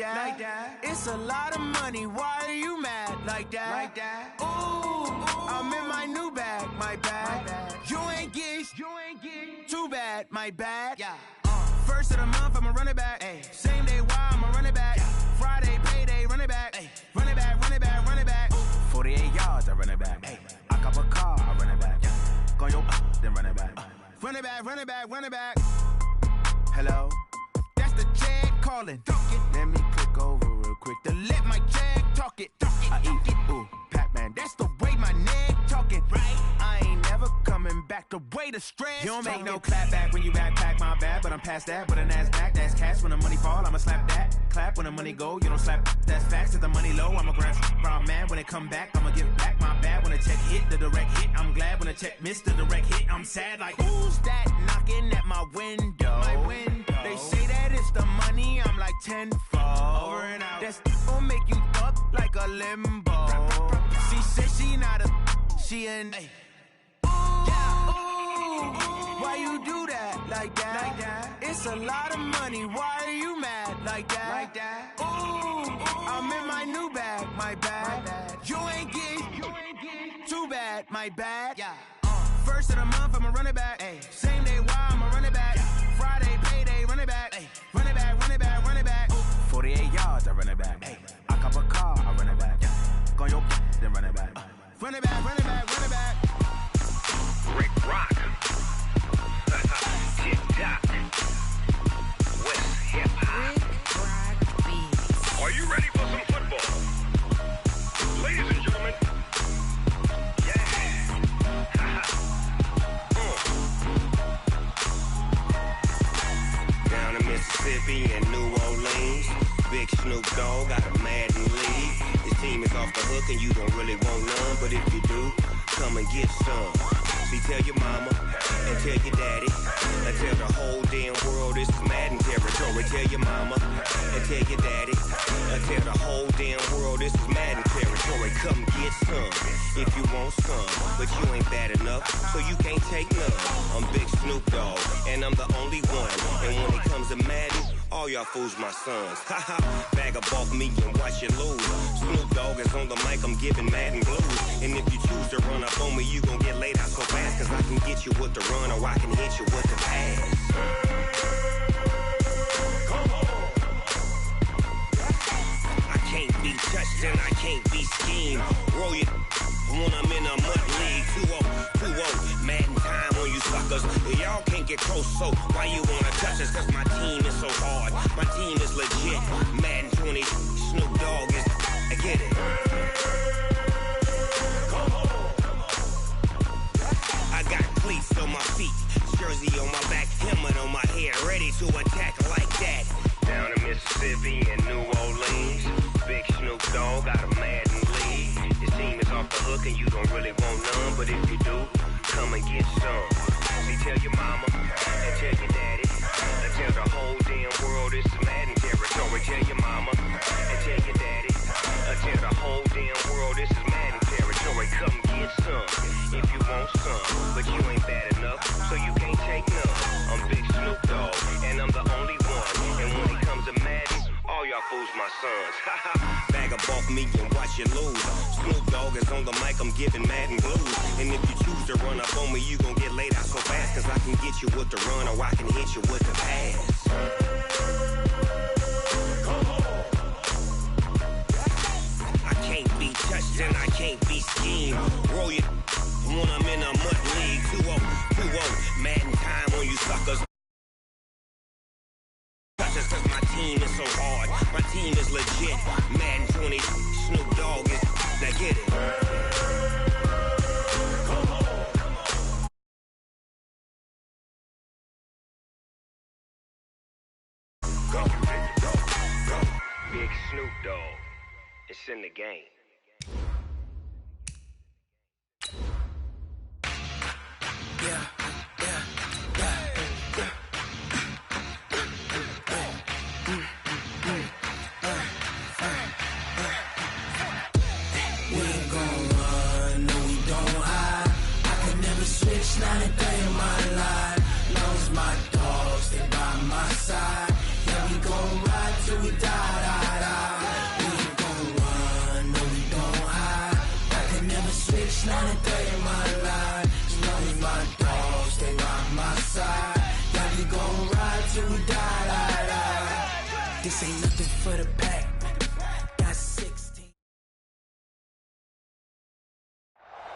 that. It's a lot of money, why are you mad like that? Ooh, I'm in my new bag, my bad. You ain't get too bad, my bad. First of the month, I'ma run it back. Same day, why I'ma run it back. Friday, payday, run it back. Run it back, run it back, run it back. 48 yards, I run it back. I cop a car, I run it back. Go your then run it back. Run it back, run it back, run it back. Hello? That's the jag calling. Let me click over real quick to let my jag talk it. I eat it, ooh, Pac-Man. That's the way my neck talking. Right? I ain't never coming back the way the stress. You don't make no clap back when you backpack, my bad. But I'm past that, but an ass back, that's cash. When the money fall, I'ma slap that. Clap when the money go, you don't slap. That's facts. If the money low, I'ma grab brown man. When it come back, I'ma give back my bad. When the check hit, the direct hit. I'm glad when the check missed the direct hit. I'm sad like, who's that knocking at my window? My window. They say that it's the money, I'm like tenfold. Over and out. That's gon' make you up like a limbo. She said she not a, she an. Why you do that like that? It's a lot of money, why are you mad like that? Ooh, I'm in my new bag, my bad. You ain't get too bad, my bad. First of the month, I'ma run it back. Same day, why I'ma run it back. Friday, payday, run it back. Run it back, run it back, run it back. 48 yards, I run it back. I cop a car, I run it back. Go your then run it back. Run it back, run it back, run it back. Rick Rock. TikTok. West Hip Hop. Are you ready for some football? Ladies and gentlemen. Yeah. Down in Mississippi and New Orleans, Big Snoop Dogg got a Madden league. His team is off the hook and you don't really want none, but if you do, come and get some. See, tell your mama and tell your daddy and tell the whole damn world this is Madden territory. Tell your mama and tell your daddy and tell the whole damn world this is Madden territory. Come get some if you want some, but you ain't bad enough, so you can't take none. I'm Big Snoop Dogg and I'm the only one, and when it comes to Madden, all y'all fools my sons. Haha, bag up off me and watch you lose. Snoop Dogg is on the mic, I'm giving Madden blues. And if you choose to run up on me, you gon' get laid out so fast, cause I can get you with the run or I can hit you with the pass. I can't be touched and I can't be schemed. Roll you when I'm in a mud league. 2-0, Madden time on you suckers. Y'all can't get close, so why you wanna touch us? Cause my team is so hard, my team is legit. Madden 20, Snoop Dogg is, I get it. I got cleats on my feet, jersey on my back, helmet on my head, ready to attack like that. Down in Mississippi and New Orleans, Big Snoop Dogg got a Madden league. His team is off the hook and you don't really want none, but if you do, come and get some. See, tell your mama and tell your daddy and tell the whole damn world this is Madden territory. Tell your mama and tell your daddy and tell the whole damn world this is Madden territory. Come get some if you want some, but you ain't bad enough, so you can't take none. I'm Big Snoop Dogg and I'm the only one, and when it comes to Madden, all y'all fools my sons. Bag up off me and watch you lose. Snoop Dogg is on the mic, I'm giving Madden blues. And if you choose to run up on me, you gon' get laid out so fast, cause I can get you with the run or I can hit you with the pass. I can't be touched and I can't be schemed. Roll you when I'm in a mud league. 2-0, Madden time on you suckers. Cause my team is so hard, my team is legit. Madden 20, Snoop Dogg is, now get it. Go, go. Big Snoop Dogg, it's in the game. Yeah. Switch, not a day in my life. Lost my dogs, they by my side. Yeah, we gon' ride till we die.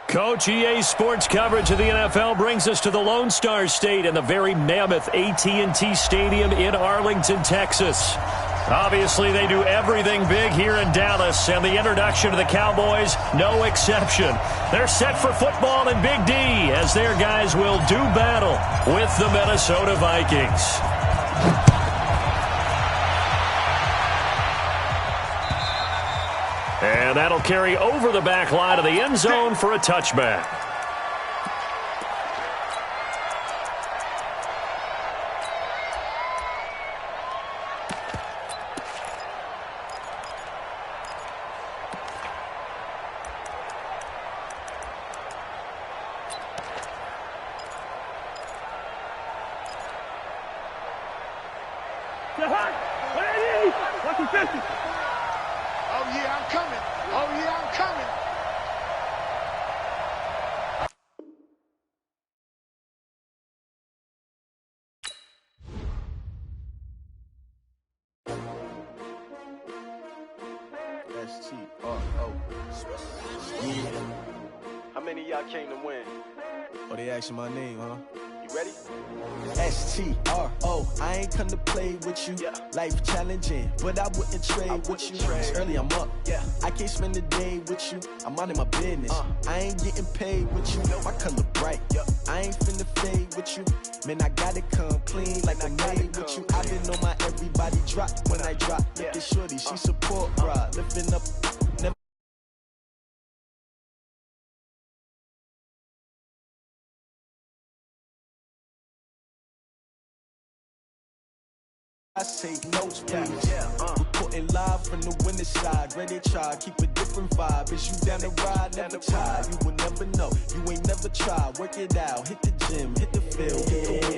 Coach, EA Sports coverage of the NFL brings us to the Lone Star State and the very mammoth AT&T Stadium in Arlington, Texas. Obviously, they do everything big here in Dallas, and the introduction of the Cowboys, no exception. They're set for football in Big D as their guys will do battle with the Minnesota Vikings. And that'll carry over the back line of the end zone for a touchback. How many of y'all came to win? Oh, they asking my name, huh? You ready? S-T-R-O, I ain't come to play with you. Yeah. Life challenging, but I wouldn't trade with you. It's early, I'm up. Yeah. I can't spend the day with you. I'm out in my business. I ain't getting paid with you. My color bright. I ain't finna fade with you. Man, I gotta come clean like I'm made with you. I didn't know my everybody drop when I drop. Look at shorty, she support rod. Lifting up, never. I take notes, please. Reporting live from the winning side. Ready to try, keep a different vibe. Is you down the ride, never tired. You will never know, you ain't never tried. Work it out, hit the gym, hit the field.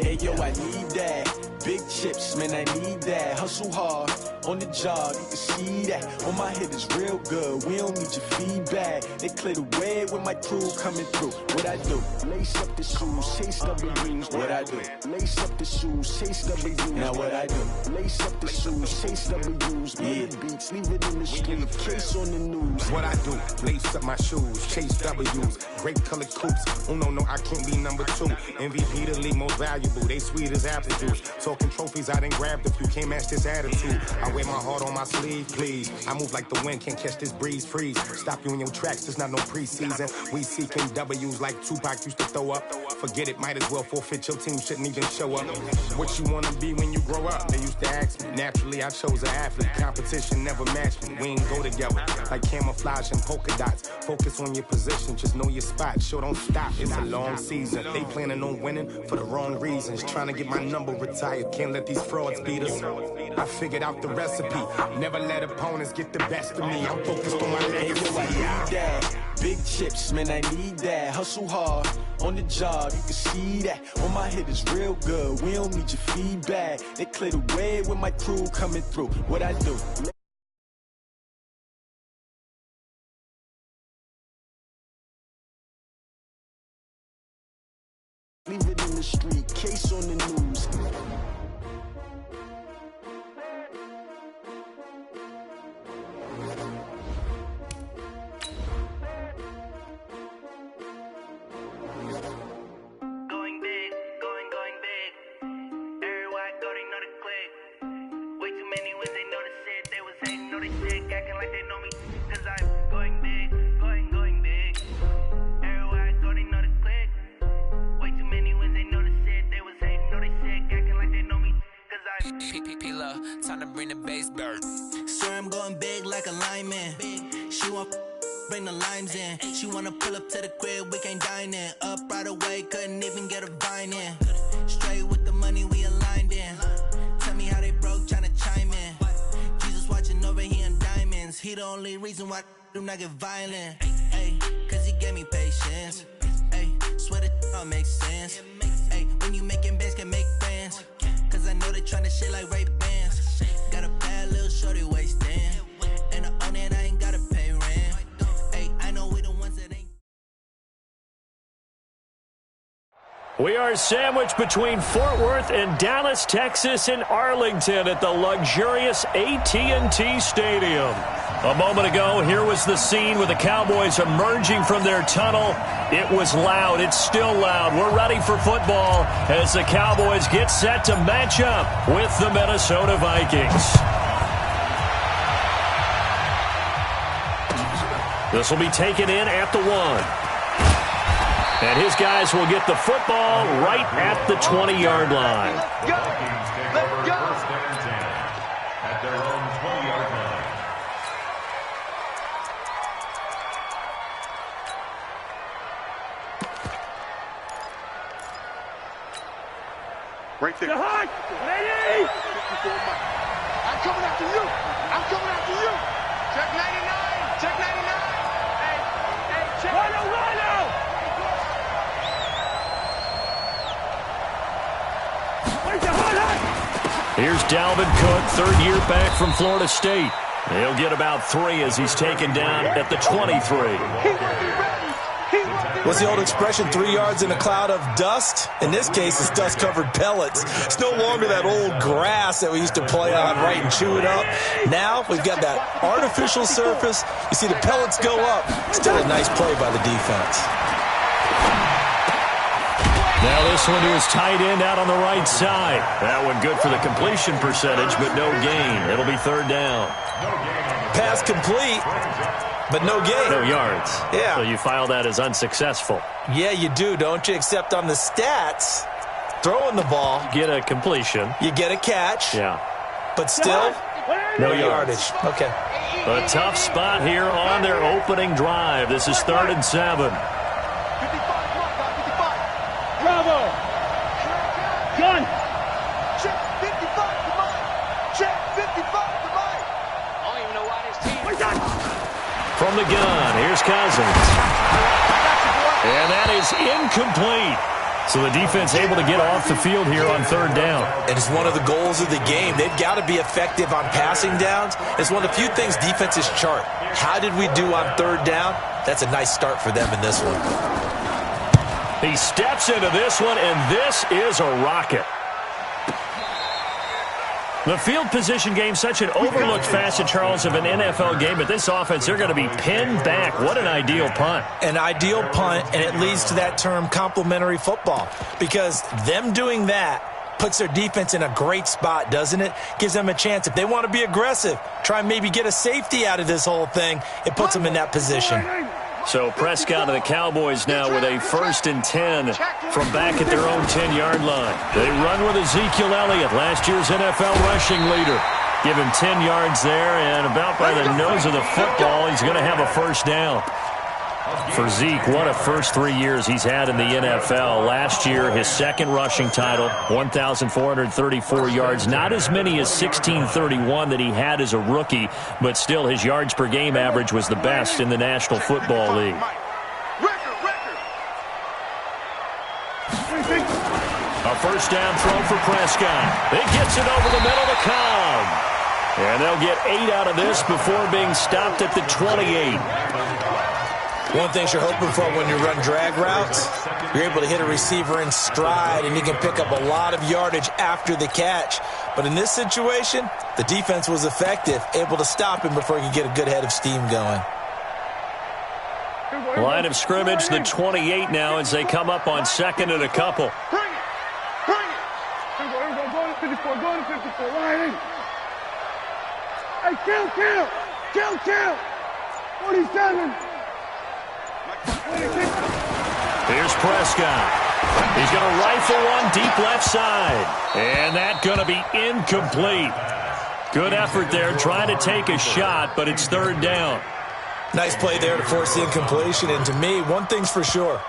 Hey yo, I need that. Big chips, man, I need that. Hustle hard, on the job, you can see that. On my head is real good, we don't need your feedback. They clear the way with my crew coming through. What I do? Lace up the shoes, chase W's. What I do? Lace up the shoes, chase W's. Now what I do? Lace up the shoes, chase W's. Yeah, beats, leave it in the street, case on the news. What I do, lace up my shoes, chase W's, great colored coops. Oh no, I can't be number 2. MVP the league most valuable, they sweet as apple juice. Talking trophies, I done grabbed a few, can't match this attitude. I wear my heart on my sleeve, please. I move like the wind, can't catch this breeze, freeze. Stop you in your tracks, there's not no preseason. We seeking W's like Tupac used to throw up. Forget it, might as well forfeit, your team shouldn't even show up. What you wanna be when you grow up? They used to ask me. Naturally, I chose an athlete. Competition never matched me. We ain't go together. Like camouflage and polka dots. Focus on your position, just know your spot. Sure, don't stop, it's a long season. They planning on winning for the wrong reasons. Trying to get my number retired. Can't let these frauds beat us. I figured out the recipe. Never let opponents get the best of me. I'm focused on my legacy. I need that. Big chips, man, I need that. Hustle hard, on the job, you can see that. On my head is real good, we don't need your feedback. They clear the way with my crew coming through. What I do? Leave it in the street, case on the news. Time to bring the bass bird. Sir, I'm going big like a lineman. She want bring the limes in. She wanna pull up to the crib, we can't dine in. Up right away, couldn't even get a vine in. Straight with the money we aligned in. Tell me how they broke, tryna chime in. Jesus watching over here in diamonds. He the only reason why I do not get violent. Ay, cause he gave me patience. Ay, swear that all makes sense. Ay, when you making bands can make friends. Cause I know they tryna shit like Ray Bans. Got a bad little shorty wasting. And I own it, I ain't gotta pay rent. Ay, I know we the ones that ain't. We are sandwiched between Fort Worth and Dallas, Texas, and Arlington at the luxurious AT&T Stadium. A moment ago, here was the scene with the Cowboys emerging from their tunnel. It was loud. It's still loud. We're ready for football as the Cowboys get set to match up with the Minnesota Vikings. This will be taken in at the 1. And his guys will get the football right at the 20-yard line. Let's go! Let's go! At their own 20-yard line. Right there. Ready? I'm coming after you. I'm coming after you. Check 99. Check 99. Hey, check. Rhino. Here's Dalvin Cook, third year back from Florida State. He'll get about 3 as he's taken down at the 23. What's the old expression, 3 yards in a cloud of dust? In this case, it's dust-covered pellets. It's no longer that old grass that we used to play on, right, and chew it up. Now we've got that artificial surface. You see the pellets go up. Still a nice play by the defense. Now this one to his tight end out on the right side. That one good for the completion percentage, but no gain. It'll be third down. Pass complete, but no gain. No yards. Yeah. So you file that as unsuccessful. Yeah, you do, don't you? Except on the stats, throwing the ball. Get a completion. You get a catch. Yeah. But still, no yardage. Okay. A tough spot here on their opening drive. This is 3rd and 7. Bravo! Gun! Check 55, come on! Check 55, come on! I don't even know why this team... From the gun, here's Cousins. And that is incomplete. So the defense able to get off the field here on 3rd down. And it's one of the goals of the game. They've got to be effective on passing downs. It's one of the few things defenses chart. How did we do on 3rd down? That's a nice start for them in this one. He steps into this one, and this is a rocket. The field position game, such an overlooked facet, Charles, of an NFL game. But this offense, they're going to be pinned back. What an ideal punt. An ideal punt, and it leads to that term complementary football. Because them doing that puts their defense in a great spot, doesn't it? Gives them a chance. If they want to be aggressive, try and maybe get a safety out of this whole thing, it puts them in that position. So Prescott and the Cowboys now with a 1st and 10 from back at their own 10-yard line. They run with Ezekiel Elliott, last year's NFL rushing leader. Give him 10 yards there, and about by the nose of the football, he's going to have a 1st down. For Zeke, what a first 3 years he's had in the NFL. Last year, his 2nd rushing title, 1,434 yards. Not as many as 1,631 that he had as a rookie, but still his yards per game average was the best in the National Football League. A 1st down throw for Prescott. It gets it over the middle to Cobb. And they'll get 8 out of this before being stopped at the 28. One thing you're hoping for when you run drag routes, you're able to hit a receiver in stride, and you can pick up a lot of yardage after the catch. But in this situation, the defense was effective, able to stop him before he could get a good head of steam going. Line of scrimmage, the 28 now as they come up on 2nd and a couple. Bring it! Bring it! Here we go, go to 54, go to 54, right in. Hey, kill! 47! Here's Prescott. He's going to rifle one deep left side. And that's going to be incomplete. Good effort there, trying to take a shot, but it's 3rd down. Nice play there to force the incompletion. And to me, one thing's for sure.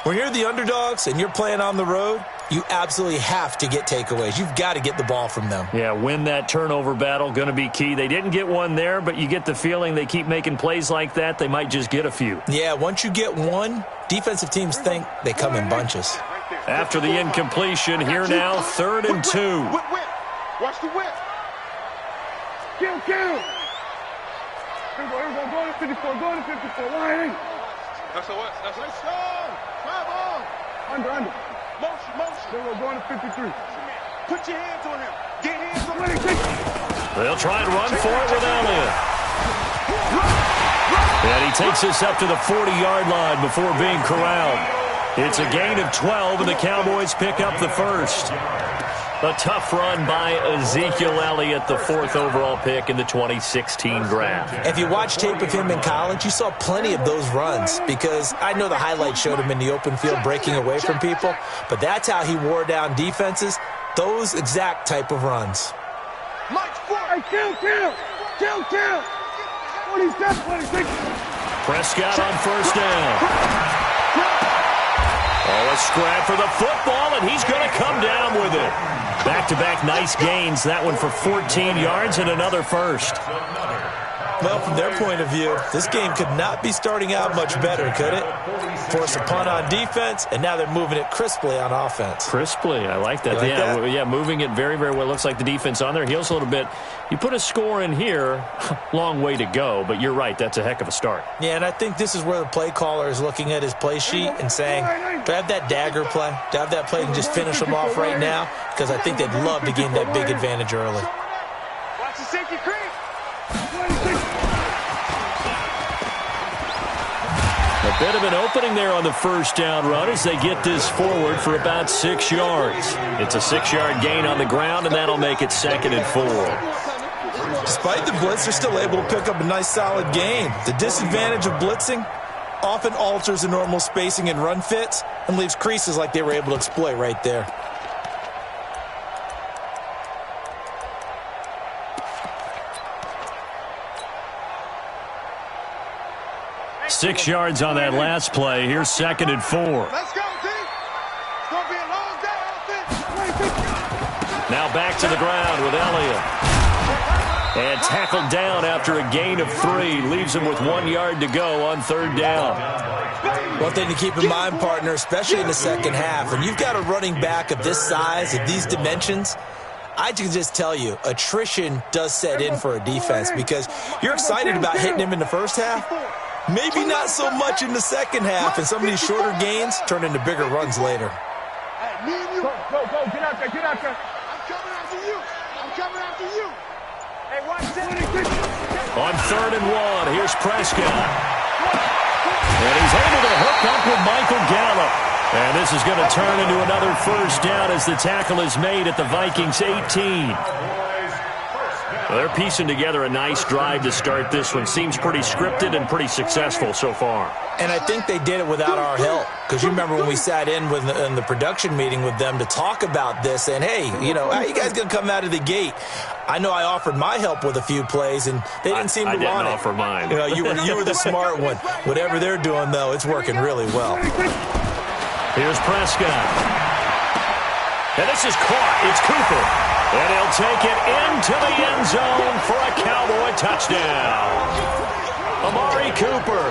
When you're the underdogs and you're playing on the road, you absolutely have to get takeaways. You've got to get the ball from them. Yeah, win that turnover battle, going to be key. They didn't get one there, but you get the feeling they keep making plays like that, they might just get a few. Yeah, once you get one, defensive teams think they come in bunches. After the incompletion, here now, 3rd and 2. Whip. Watch the whip. Kill. Here we go, go to 54, line in. That's a what? That's a strong. Travel. Under. We're going to 53. Put your hands on him. Get hands on him. They'll try and run for it with Elliott. And he takes this up to the 40-yard line before being corralled. It's a gain of 12, and the Cowboys pick up the first. A tough run by Ezekiel Elliott, the 4th overall pick in the 2016 draft. If you watch tape of him in college, you saw plenty of those runs, because I know the highlights showed him in the open field breaking away from people, but that's how he wore down defenses, those exact type of runs. Hey, kill! 27, 26. Prescott on first down. Oh, a scrap for the football, and he's going to come down with it. Back-to-back nice gains. That one for 14 yards and another first. Well, from their point of view, this game could not be starting out much better, could it? Force a punt on defense, and now they're moving it crisply on offense. Crisply, I like that. Like that? Yeah, moving it very, very well. Looks like the defense on their heels a little bit. You put a score in here, long way to go, but you're right, that's a heck of a start. Yeah, and I think this is where the play caller is looking at his play sheet and saying, do I have that dagger play? Do I have that play and just finish them off right now? Because I think they'd love to gain that big advantage early. Watch the safety creep. A bit of an opening there on the first down run as they get this forward for about 6 yards. It's a 6-yard gain on the ground, and that'll make it 2nd and 4. Despite the blitz, they're still able to pick up a nice solid gain. The disadvantage of blitzing often alters the normal spacing and run fits and leaves creases like they were able to exploit right there. Six yards on that last play. Here's 2nd and 4. Let's go, team. It's going to be a long day offense. Now back to the ground with Elliott. And tackled down after a gain of 3. Leaves him with 1 yard to go on 3rd down. One thing to keep in mind, partner, especially in the second half, when you've got a running back of this size, of these dimensions, I can just tell you, attrition does set in for a defense because you're excited about hitting him in the first half. Maybe not so much in the second half, and some of these shorter gains turn into bigger runs later. Hey, me and you. Go, get out there. I'm coming after you. Hey, watch this. On 3rd and 1, here's Prescott. And he's able to hook up with Michael Gallup. And this is going to turn into another first down as the tackle is made at the Vikings 18. Well, they're piecing together a nice drive to start this one. Seems pretty scripted and pretty successful so far. And I think they did it without our help. Because you remember when we sat in the production meeting with them to talk about this, and hey, how are you guys going to come out of the gate? I know I offered my help with a few plays, and they didn't seem to want it. I didn't offer mine. You were the smart one. Whatever they're doing, though, it's working really well. Here's Prescott. And this is caught. It's Cooper. And he'll take it into the end zone for a Cowboy touchdown. Amari Cooper,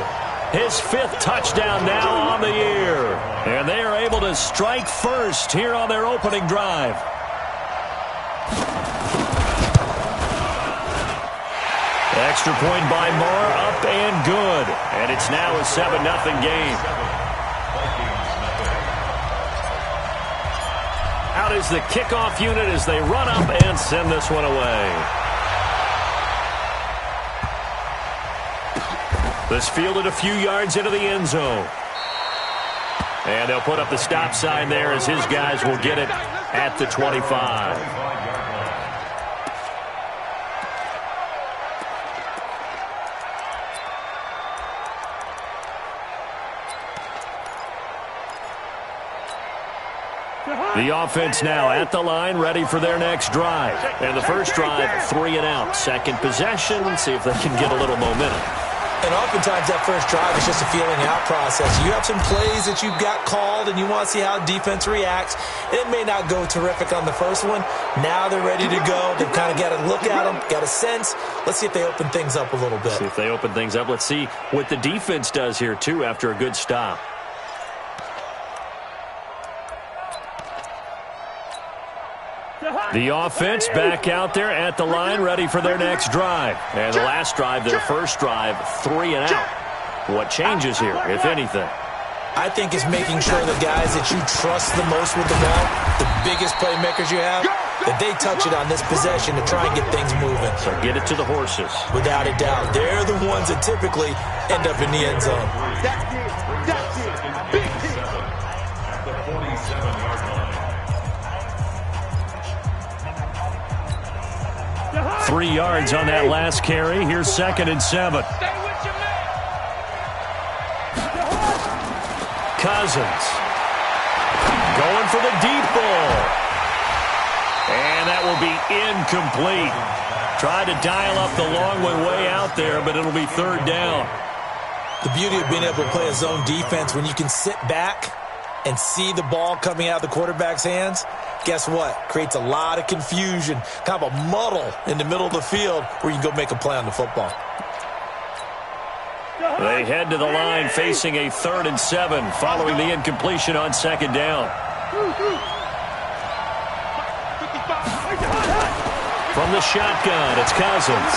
his 5th touchdown now on the year. And they are able to strike first here on their opening drive. Extra point by Moore, up and good. And it's now a 7-0 game. Out is the kickoff unit as they run up and send this one away. This fielded a few yards into the end zone. And they'll put up the stop sign there as his guys will get it at the 25. The offense now at the line, ready for their next drive. And the first drive, 3 and out. Second possession, see if they can get a little momentum. And oftentimes that first drive is just a feeling out process. You have some plays that you've got called, and you want to see how defense reacts. It may not go terrific on the first one. Now they're ready to go. They've kind of got to look at them, got a sense. Let's see if they open things up a little bit. See if they open things up. Let's see what the defense does here, too, after a good stop. The offense back out there at the line, ready for their next drive. And the last drive, their first drive, 3 and out. What changes here, if anything? I think it's making sure the guys that you trust the most with the ball, the biggest playmakers you have, that they touch it on this possession to try and get things moving. So get it to the horses. Without a doubt. They're the ones that typically end up in the end zone. That's it. Big hit. At the 47-yard line. 3 yards on that last carry. Here's 2nd and 7. Cousins going for the deep ball. And that will be incomplete. Tried to dial up the long way out there, but it'll be 3rd down. The beauty of being able to play a zone defense when you can sit back and see the ball coming out of the quarterback's hands, guess what? Creates a lot of confusion, kind of a muddle in the middle of the field where you can go make a play on the football. They head to the line facing a 3rd and 7 following the incompletion on 2nd down. From the shotgun, it's Cousins.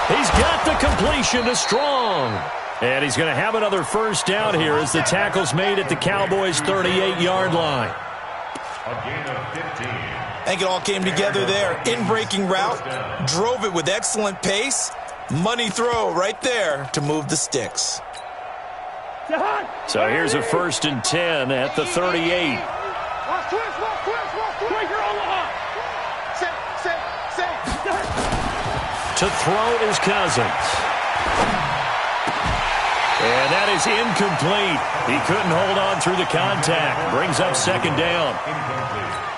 He's got the completion to Strong. And he's going to have another 1st down here as the tackle's made at the Cowboys' 38-yard line. A gain of 15. I think it all came together there. In-breaking route, drove it with excellent pace. Money throw right there to move the sticks. So here's a 1st and 10 at the 38. To throw is Cousins. And that is incomplete. He couldn't hold on through the contact. Brings up 2nd down.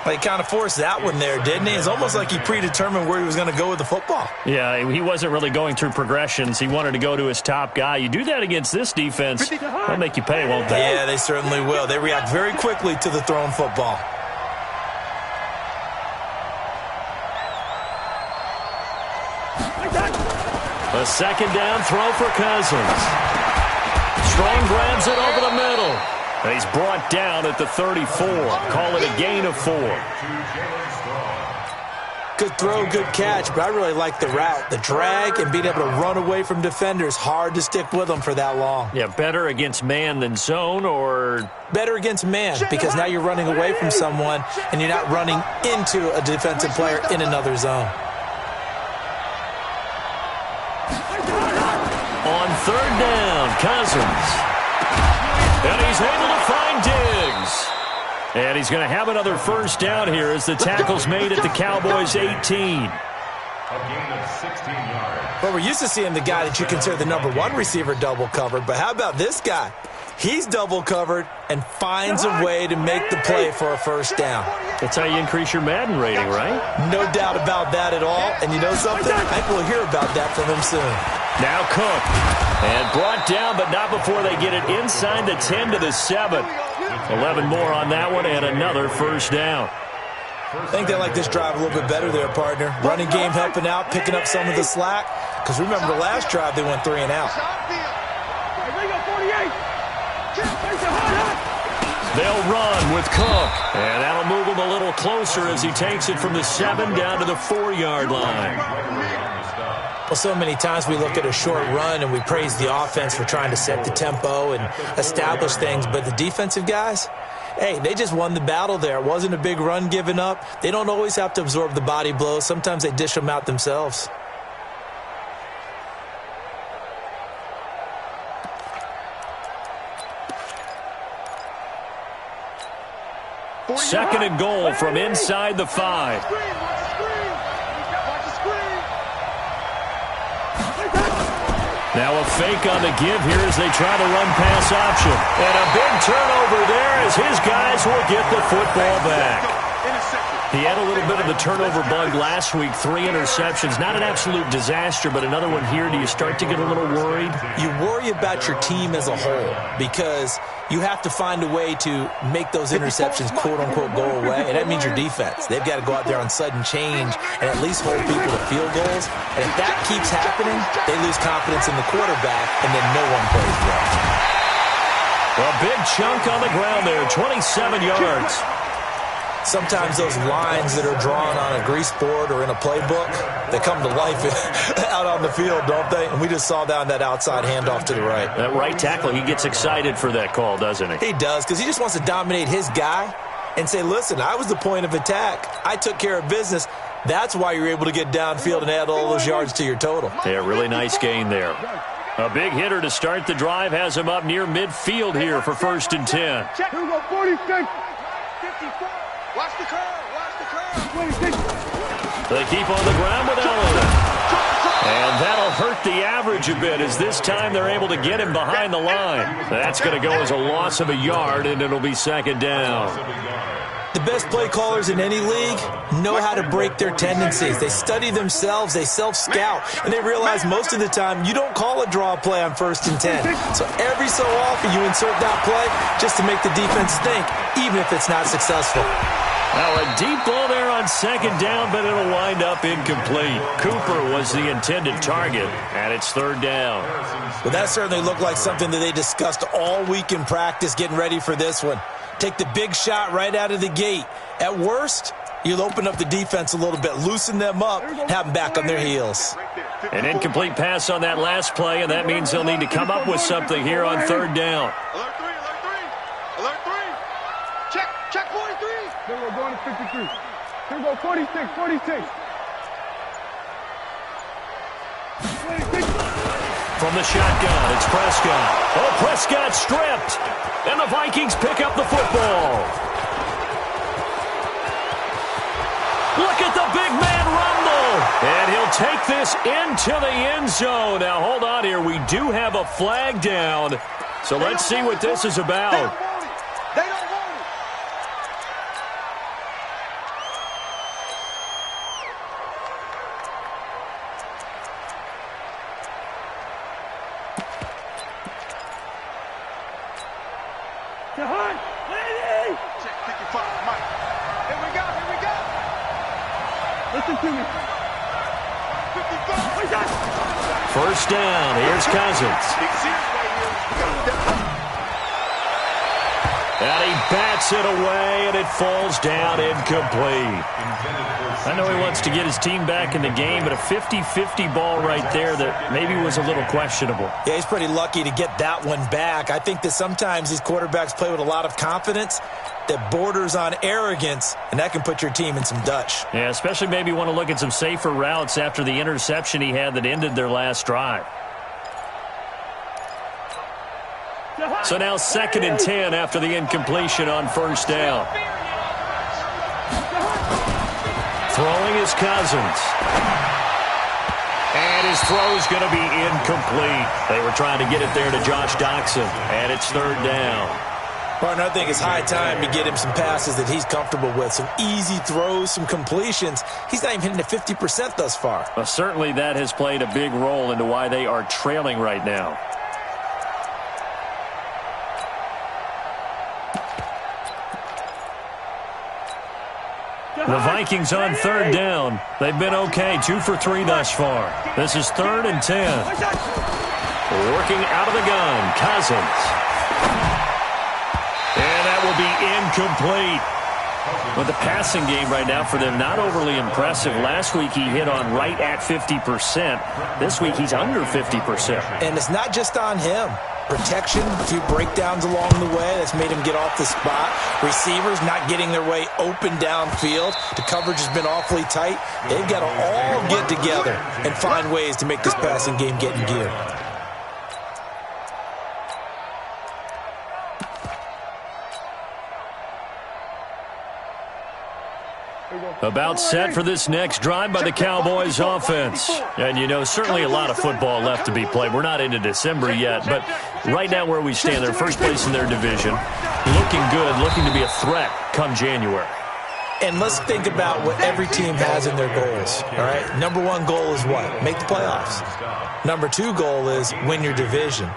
He kind of forced that one there, didn't he? It's almost like he predetermined where he was going to go with the football. Yeah, he wasn't really going through progressions. He wanted to go to his top guy. You do that against this defense, they'll make you pay, won't they? Yeah, they certainly will. They react very quickly to the thrown football. A 2nd down throw for Cousins. Strong grabs it over the middle. And he's brought down at the 34. Call it a gain of 4. Good throw, good catch, but I really like the route. The drag and being able to run away from defenders, hard to stick with them for that long. Yeah, better against man than zone, or? Better against man, because now you're running away from someone and you're not running into a defensive player in another zone. On 3rd down, Cousins. And he's able to find Diggs. And he's going to have another 1st down here as the tackle's made at the Cowboys' 18. A gain of 16 yards. Well, we're used to seeing the guy that you consider the number 1 receiver double covered, but how about this guy? He's double covered and finds a way to make the play for a 1st down. That's how you increase your Madden rating, right? No doubt about that at all. And you know something? I think we'll hear about that from him soon. Now Cook. And brought down, but not before they get it inside the 10 to the 7. 11 more on that one and another 1st down. I think they like this drive a little bit better there, partner. Running game helping out, picking up some of the slack. Because remember the last drive, they went 3 and out. They'll run with Cook. And that'll move him a little closer as he takes it from the 7 down to the 4-yard line. Well, so many times we look at a short run and we praise the offense for trying to set the tempo and establish things. But the defensive guys, hey, they just won the battle there. It wasn't a big run given up. They don't always have to absorb the body blows. Sometimes they dish them out themselves. Second and goal from inside the 5. Now a fake on the give here as they try to run pass option. And a big turnover there as his guys will get the football back. He had a little bit of the turnover bug last week, 3 interceptions. Not an absolute disaster, but another one here. Do you start to get a little worried? You worry about your team as a whole because you have to find a way to make those interceptions, quote-unquote, go away. And that means your defense. They've got to go out there on sudden change and at least hold people to field goals. And if that keeps happening, they lose confidence in the quarterback, and then no one plays well. A big chunk on the ground there, 27 yards. sometimes those lines that are drawn on a grease board or in a playbook, they come to life out on the field, don't they? And we just saw down that outside handoff to the right. That right tackle, he gets excited for that call, doesn't he? He does, because he just wants to dominate his guy and say, listen, I was the point of attack. I took care of business. That's why you're able to get downfield and add all those yards to your total. Yeah, really nice gain there. A big hitter to start the drive has him up near midfield here for 1st and 10. Here we go, 46. 54. Watch the curve. 26. They keep on the ground with Ellen. And that'll hurt the average a bit as this time they're able to get him behind the line. That's going to go as a loss of a yard, and it'll be 2nd down. The best play callers in any league know how to break their tendencies. They study themselves, they self-scout, and they realize most of the time you don't call a draw play on 1st and 10. So every so often you insert that play just to make the defense think, even if it's not successful. Now a deep ball there on 2nd down, but it'll wind up incomplete. Cooper was the intended target, and it's 3rd down. Well, that certainly looked like something that they discussed all week in practice getting ready for this one. Take the big shot right out of the gate. At worst, you'll open up the defense a little bit, loosen them up, have them back on their heels. An incomplete pass on that last play, and that means they'll need to come up with something here on 3rd down. Alert 3. Alert 3. Check 43. Here we go, going to 53. Here we go, 46. 46. From the shotgun, it's Prescott. Oh, Prescott stripped. And the Vikings pick up the football. Look at the big man rumble. And he'll take this into the end zone. Now, hold on here. We do have a flag down. So let's see what this is about. They don't want it. Check 55, Mike. Here we go. Listen to me. 55. 1st down. Here's Cousins. And he bats it away, and it falls down incomplete. I know he wants to get his team back in the game, but a 50-50 ball right there that maybe was a little questionable. Yeah, he's pretty lucky to get that one back. I think that sometimes these quarterbacks play with a lot of confidence that borders on arrogance, and that can put your team in some Dutch. Yeah, especially maybe want to look at some safer routes after the interception he had that ended their last drive. So now 2nd and 10 after the incompletion on 1st down. Throwing is Cousins. And his throw is going to be incomplete. They were trying to get it there to Josh Doxson, and it's 3rd down. Partner, I think it's high time to get him some passes that he's comfortable with. Some easy throws, some completions. He's not even hitting the 50% thus far. Well, certainly that has played a big role into why they are trailing right now. The Vikings on 3rd down. They've been okay, 2 for 3 thus far. This is 3rd and 10. Working out of the gun, Cousins. And that will be incomplete. But the passing game right now for them, not overly impressive. Last week he hit on right at 50%. This week he's under 50%. And it's not just on him. Protection, a few breakdowns along the way. That's made him get off the spot. Receivers not getting their way open downfield. The coverage has been awfully tight. They've got to all get together and find ways to make this passing game get in gear. About set for this next drive by the Cowboys offense. And, you know, certainly a lot of football left to be played. We're not into December yet, but right now where we stand, they're first place in their division. Looking good, looking to be a threat come January. And let's think about what every team has in their goals, all right? Number 1 goal is what? Make the playoffs. Number 2 goal is win your division.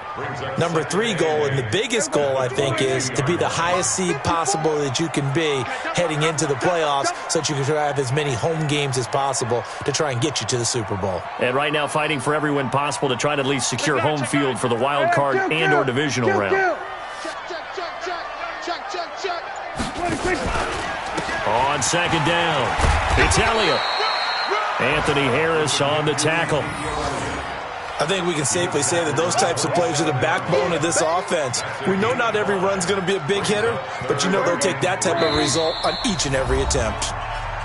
Number 3 goal, and the biggest goal, I think, is to be the highest seed possible that you can be heading into the playoffs so that you can have as many home games as possible to try and get you to the Super Bowl. And right now fighting for every win possible to try to at least secure home field for the wild card and or divisional round. Check. On second down, it's Elliott. Anthony Harris on the tackle. I think we can safely say that those types of plays are the backbone of this offense. We know not every run's going to be a big hitter, but you know they'll take that type of result on each and every attempt.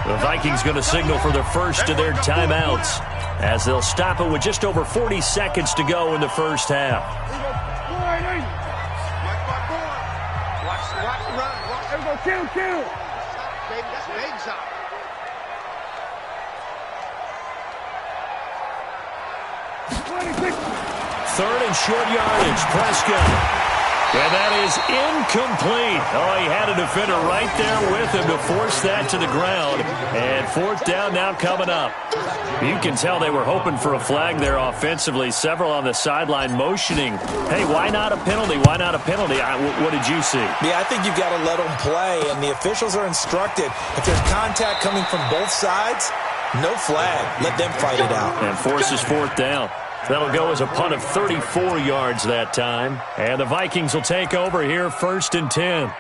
The Vikings going to signal for the first of their timeouts as they'll stop it with just over 40 seconds to go in the first half. Kill. Baby, that's baby shot. Third and short yardage, Prescott. And that is incomplete. Oh, he had a defender right there with him to force that to the ground. And fourth down now coming up. You can tell they were hoping for a flag there offensively. Several on the sideline motioning. Hey, why not a penalty? Why not a penalty? What did you see? Yeah, I think you've got to let them play, and the officials are instructed. If there's contact coming from both sides, no flag. Let them fight it out. And forces fourth down. That'll go as a punt of 34 yards that time. And the Vikings will take over here, 1st and 10.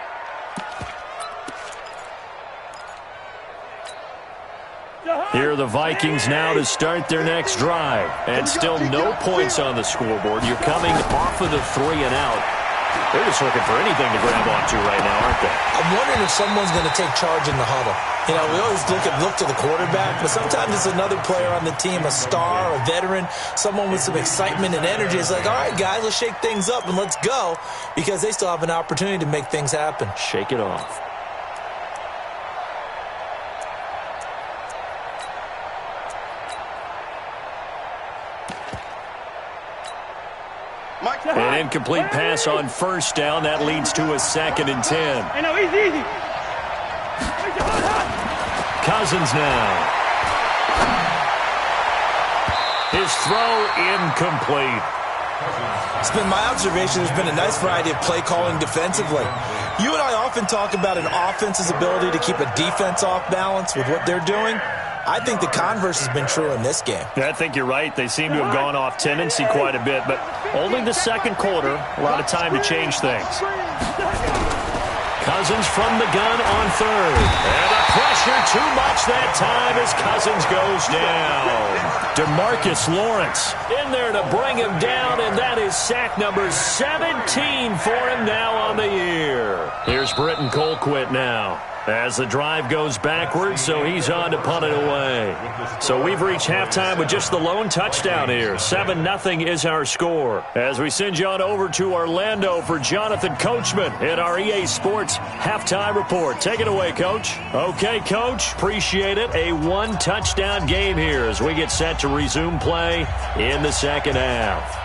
Here are the Vikings now to start their next drive. And still no points on the scoreboard. You're coming off of the 3 and out. They're just looking for anything to grab onto right now, aren't they? I'm wondering if someone's going to take charge in the huddle. You know, we always look to the quarterback, but sometimes it's another player on the team, a star, a veteran, someone with some excitement and energy. It's like, all right, guys, let's shake things up and let's go, because they still have an opportunity to make things happen. Shake it off. An incomplete pass on first down. That leads to a 2nd and 10. Hey, no, easy. Cousins now. His throw incomplete. It's been my observation there's been a nice variety of play calling defensively. You and I often talk about an offense's ability to keep a defense off balance with what they're doing. I think the converse has been true in this game. I think you're right. They seem to have gone off tendency quite a bit, but only the second quarter. A lot of time to change things. Cousins from the gun on third. And the pressure too much that time as Cousins goes down. DeMarcus Lawrence in there to bring him down, and that is sack number 17 for him now on the year. Here's Britton Colquitt now as the drive goes backwards, so he's on to punt it away. So we've reached halftime with just the lone touchdown here. 7-0 is our score. As we send you on over to Orlando for Jonathan Coachman in our EA Sports Halftime Report. Take it away, Coach. Okay, Coach. Appreciate it. A one-touchdown game here as we get set to resume play in the second half.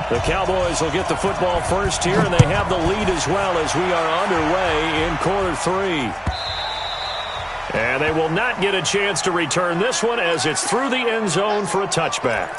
The Cowboys will get the football first here, and they have the lead as well as we are underway in quarter 3. And they will not get a chance to return this one as it's through the end zone for a touchback.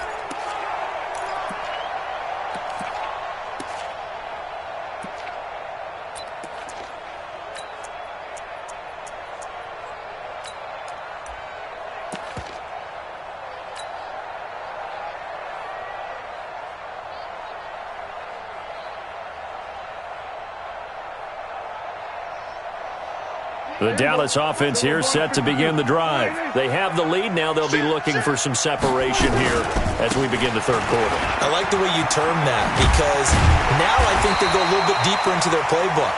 The Dallas offense here set to begin the drive. They have the lead now. They'll be looking for some separation here as we begin the third quarter. I like the way you term that, because now I think they go a little bit deeper into their playbook.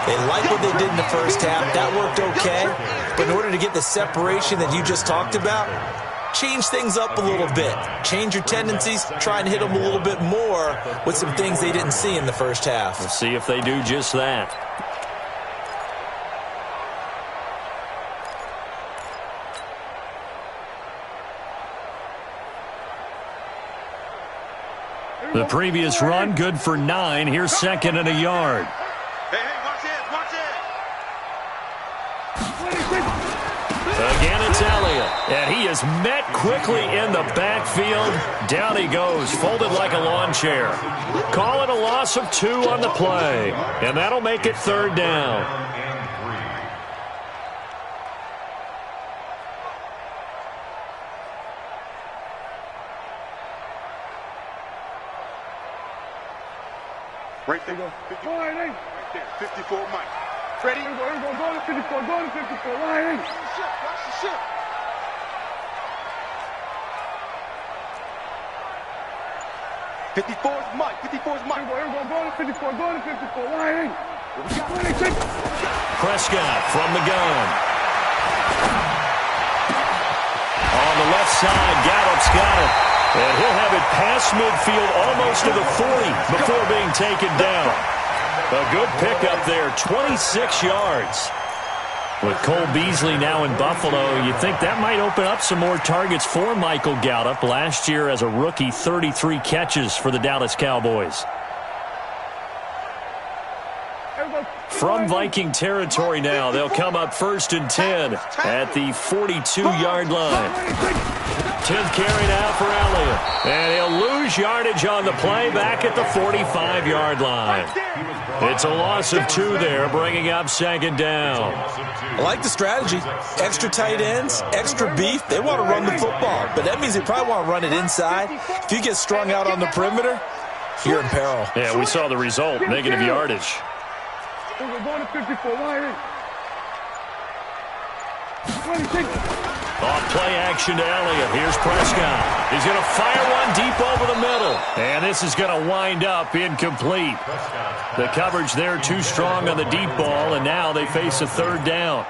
They like what they did in the first half. That worked okay. But in order to get the separation that you just talked about, change things up a little bit. Change your tendencies. Try and hit them a little bit more with some things they didn't see in the first half. We'll see if they do just that. The previous run, good for 9. Here's 2nd and a yard. Hey, watch it. Again, it's Elliott. And he is met quickly in the backfield. Down he goes, folded like a lawn chair. Call it a loss of 2 on the play. And that'll make it 3rd down. Right there. 54, right there. 54, Mike. Ready? Here we go. Go to 54. Go to 54. Line in. Watch the ship. 54 is Mike. 54 is Mike. Here we go. Go to 54. Go to 54. Line in. 26. Prescott from the gun. On the left side, Gallup's got it. And he'll have it past midfield almost to the 40 before being taken down. A good pickup there, 26 yards. With Cole Beasley now in Buffalo, you'd think that might open up some more targets for Michael Gallup. Last year as a rookie, 33 catches for the Dallas Cowboys. From Viking territory now, they'll come up 1st and 10 at the 42-yard line. 10th carry now for Elliott. And he'll lose yardage on the play back at the 45-yard line. It's a loss of 2 there, bringing up 2nd down. I like the strategy. Extra tight ends, extra beef. They want to run the football, but that means they probably want to run it inside. If you get strung out on the perimeter, you're in peril. Yeah, we saw the result, negative yardage. We're going to 54. Line in. 26. Off play action to Elliott. Here's Prescott. He's going to fire one deep over the middle. And this is going to wind up incomplete. The coverage there too strong on the deep ball, and now they face a 3rd down.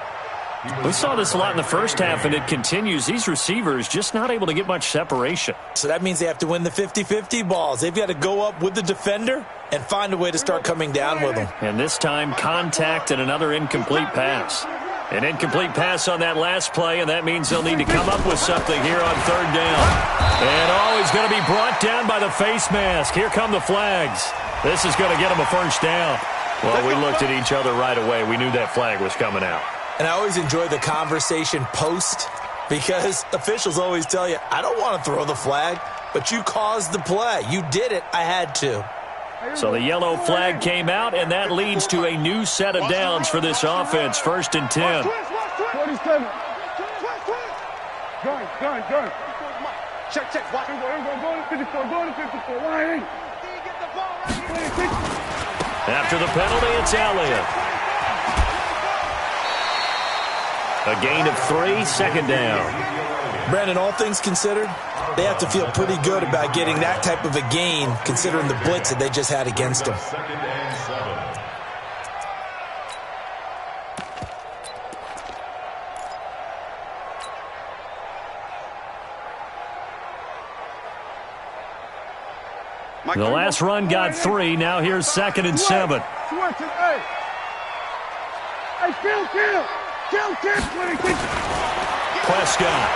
We saw this a lot in the first half, and it continues. These receivers just not able to get much separation. So that means they have to win the 50-50 balls. They've got to go up with the defender and find a way to start coming down with them. And this time, contact and another incomplete pass. An incomplete pass on that last play, and that means they'll need to come up with something here on 3rd down. And he's going to be brought down by the face mask. Here come the flags. This is going to get him a 1st down. Well, we looked at each other right away. We knew that flag was coming out. And I always enjoy the conversation post, because officials always tell you, I don't want to throw the flag, but you caused the play. You did it. I had to. So the yellow flag came out, and that leads to a new set of downs for this offense. 1st and 10. 47. Gun. Check. Watch. Here we go. Go to 54. Go to 54. Line in. 26. After the penalty, it's Elliott. A gain of 3, 2nd down. Brandon, all things considered, they have to feel pretty good about getting that type of a gain, considering the blitz that they just had against them. 2nd and 7. The last run got 3. Now here's 2nd and 7. Prescott.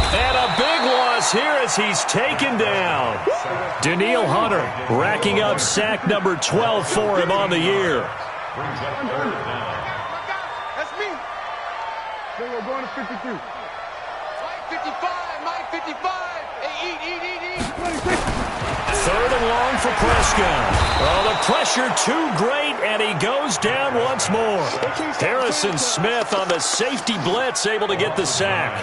And a big loss here as he's taken down. Danielle Hunter racking up sack number 12 for him on the year. Brings up 3rd down. That's me. Then we're going to 52. Mike 55. Hey, eat. 26. 3rd and long for Prescott. Oh, the pressure too great, and he goes down once more. Harrison Smith on the safety blitz, able to get the sack.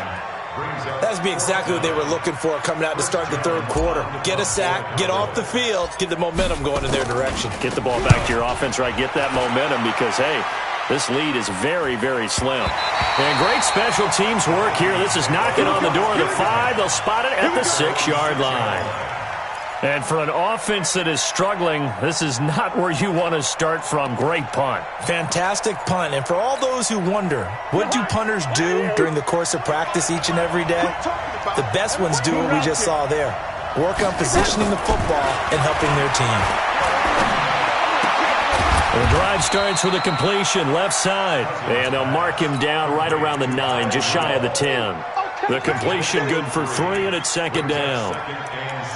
That'd be exactly what they were looking for coming out to start the 3rd quarter. Get a sack, get off the field, get the momentum going in their direction. Get the ball back to your offense, right? Get that momentum because, hey, this lead is very, very slim. And great special teams work here. This is knocking on the door of the 5. They'll spot it at the 6-yard line. And for an offense that is struggling, this is not where you want to start from. Great punt. Fantastic punt. And for all those who wonder, what do punters do during the course of practice each and every day? The best ones do what we just saw there. Work on positioning the football and helping their team. The drive starts with a completion, left side. And they'll mark him down right around the 9, just shy of the 10. The completion good for 3, and it's 2nd down.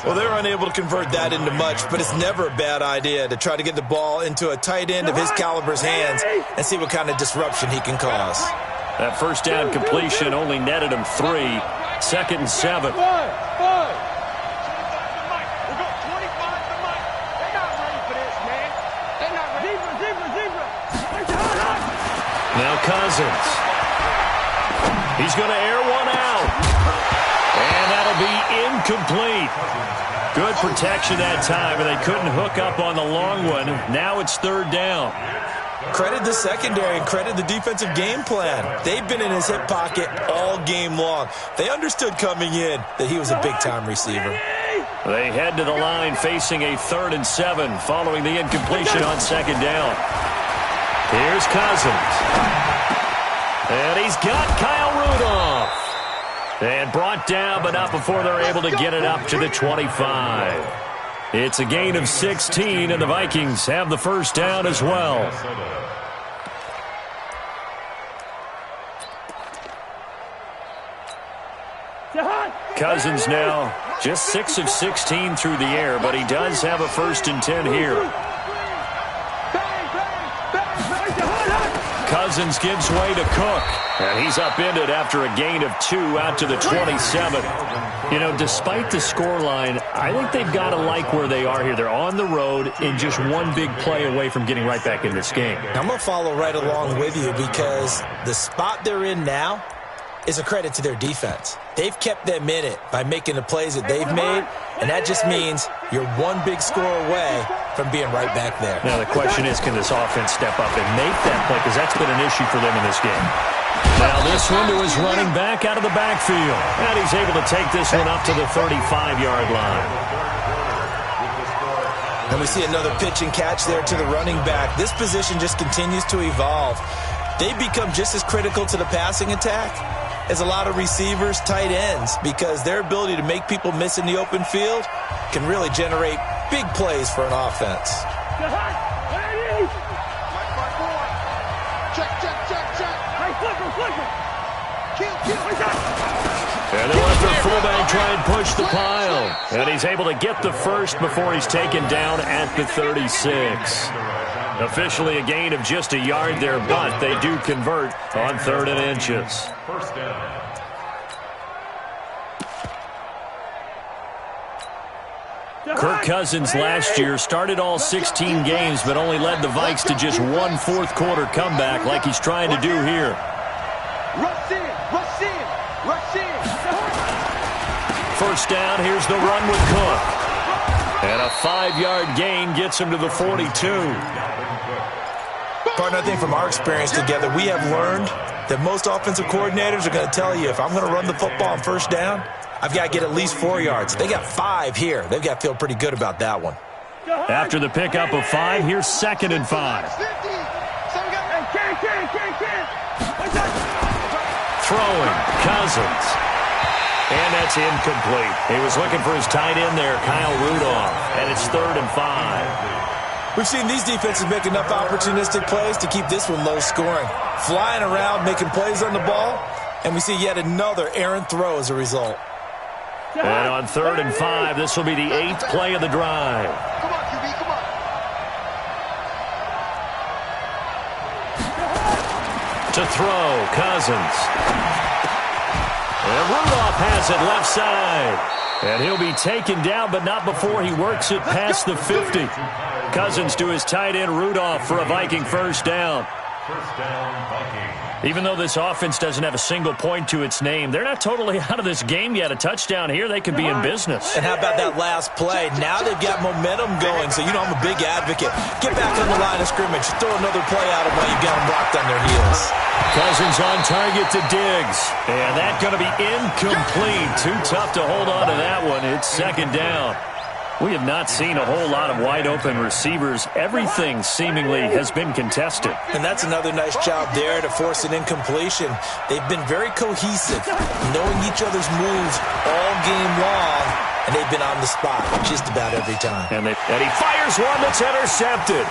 Well, they're unable to convert that into much, but it's never a bad idea to try to get the ball into a tight end of his caliber's hands and see what kind of disruption he can cause. That 1st down completion only netted him 3. 2nd and 7. Now Cousins. He's going to air one out. And that that'll be incomplete. Good protection that time, and they couldn't hook up on the long one. Now it's third down. Credit the secondary and credit the defensive game plan. They've been in his hip pocket all game long. They understood coming in that he was a big-time receiver. They head to the line facing a 3rd and 7 following the incompletion on second down. Here's Cousins. And he's got Kyle Rudolph. And brought down, but not before they're able to get it up to the 25. It's a gain of 16, and the Vikings have the first down as well. Cousins now just 6 of 16 through the air, but he does have a 1st and 10 here. Cousins gives way to Cook, and he's upended after a gain of 2 out to the 27. You know, despite the scoreline, I think they've got to like where they are here. They're on the road and just one big play away from getting right back in this game. I'm going to follow right along with you because the spot they're in now is a credit to their defense. They've kept them in it by making the plays that they've made, and that just means you're one big score away from being right back there. Now the question is, can this offense step up and make that play? Because that's been an issue for them in this game. Now this one to his running back out of the backfield. And he's able to take this one up to the 35-yard line. And we see another pitch and catch there to the running back. This position just continues to evolve. They become just as critical to the passing attack as a lot of receivers, tight ends, because their ability to make people miss in the open field can really generate big plays for an offense. And they'll let their fullback try and push the pile. And he's able to get the first before he's taken down at the 36. Officially a gain of just a yard there, but they do convert on 3rd and inches. First down. Kirk Cousins last year started all 16 games, but only led the Vikes to just one fourth-quarter comeback like he's trying to do here. Rush in, rush in, rush in. First down, here's the run with Cook. And a 5-yard gain gets him to the 42. Partner, I think from our experience together, we have learned that most offensive coordinators are going to tell you, if I'm going to run the football on first down, I've got to get at least 4 yards. They got 5 here. They've got to feel pretty good about that one. After the pickup of 5, here's 2nd and 5. Throwing, Cousins. And that's incomplete. He was looking for his tight end there, Kyle Rudolph. And it's 3rd and 5. We've seen these defenses make enough opportunistic plays to keep this one low scoring. Flying around, making plays on the ball, and we see yet another errant throw as a result. And on 3rd and 5, this will be the 8th play of the drive. Come on, QB, come on. To throw, Cousins. And Rudolph has it left side. And he'll be taken down, but not before he works it past the 50. Cousins to his tight end, Rudolph, for a Viking first down. First down, Vikings. Even though this offense doesn't have a single point to its name, they're not totally out of this game yet. A touchdown here, they could be in business. And how about that last play? Now they've got momentum going, so you know I'm a big advocate. Get back on the line of scrimmage. Throw another play at them while you've got them locked on their heels. Cousins on target to Diggs. And that's going to be incomplete. Too tough to hold on to that one. It's 2nd down. We have not seen a whole lot of wide-open receivers. Everything seemingly has been contested. And that's another nice job there to force an incompletion. They've been very cohesive, knowing each other's moves all game long, and they've been on the spot just about every time. And he fires one that's intercepted.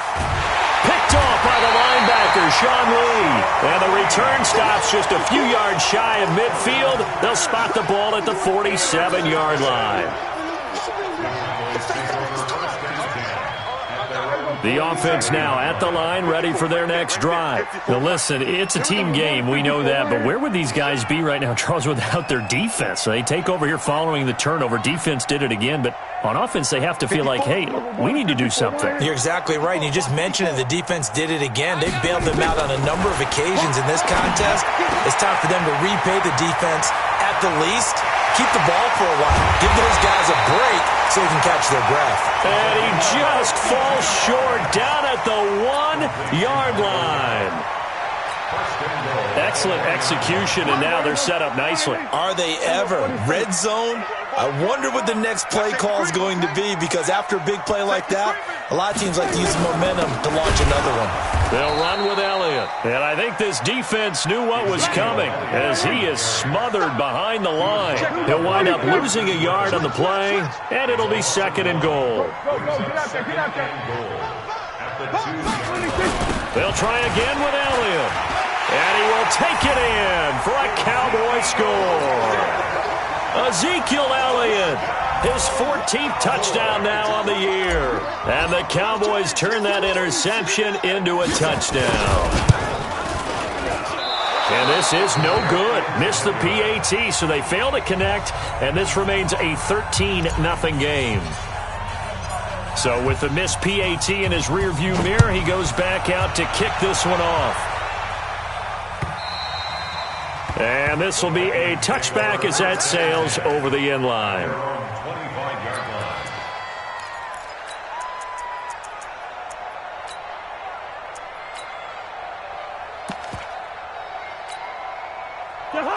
Picked off by the linebacker, Sean Lee. And the return stops just a few yards shy of midfield. They'll spot the ball at the 47-yard line. The offense now at the line, ready for their next drive. Now listen, it's a team game, we know that, but where would these guys be right now, Charles, without their defense? They take over here following the turnover. Defense did it again, but on offense they have to feel like, hey, we need to do something. You're exactly right, and you just mentioned it. The defense did it again. They bailed them out on a number of occasions in this contest. It's time for them to repay the defense at the least Keep the ball for a while. Give those guys a break so they can catch their breath. And he just falls short down at the 1-yard line. Excellent execution, and now they're set up nicely. Are they ever? Red zone? I wonder what the next play call is going to be, because after a big play like that, a lot of teams like to use momentum to launch another one. They'll run with Elliott. And I think this defense knew what was coming, as he is smothered behind the line. He'll wind up losing a yard on the play, and it'll be 2nd and goal. They'll try again with Elliott. And he will take it in for a Cowboy score. Ezekiel Elliott, his 14th touchdown now on the year. And the Cowboys turn that interception into a touchdown. And this is no good. Missed the PAT, so they fail to connect, and this remains a 13-0 game. So with the missed PAT in his rearview mirror, he goes back out to kick this one off. And this will be a touchback as that sails over the end line.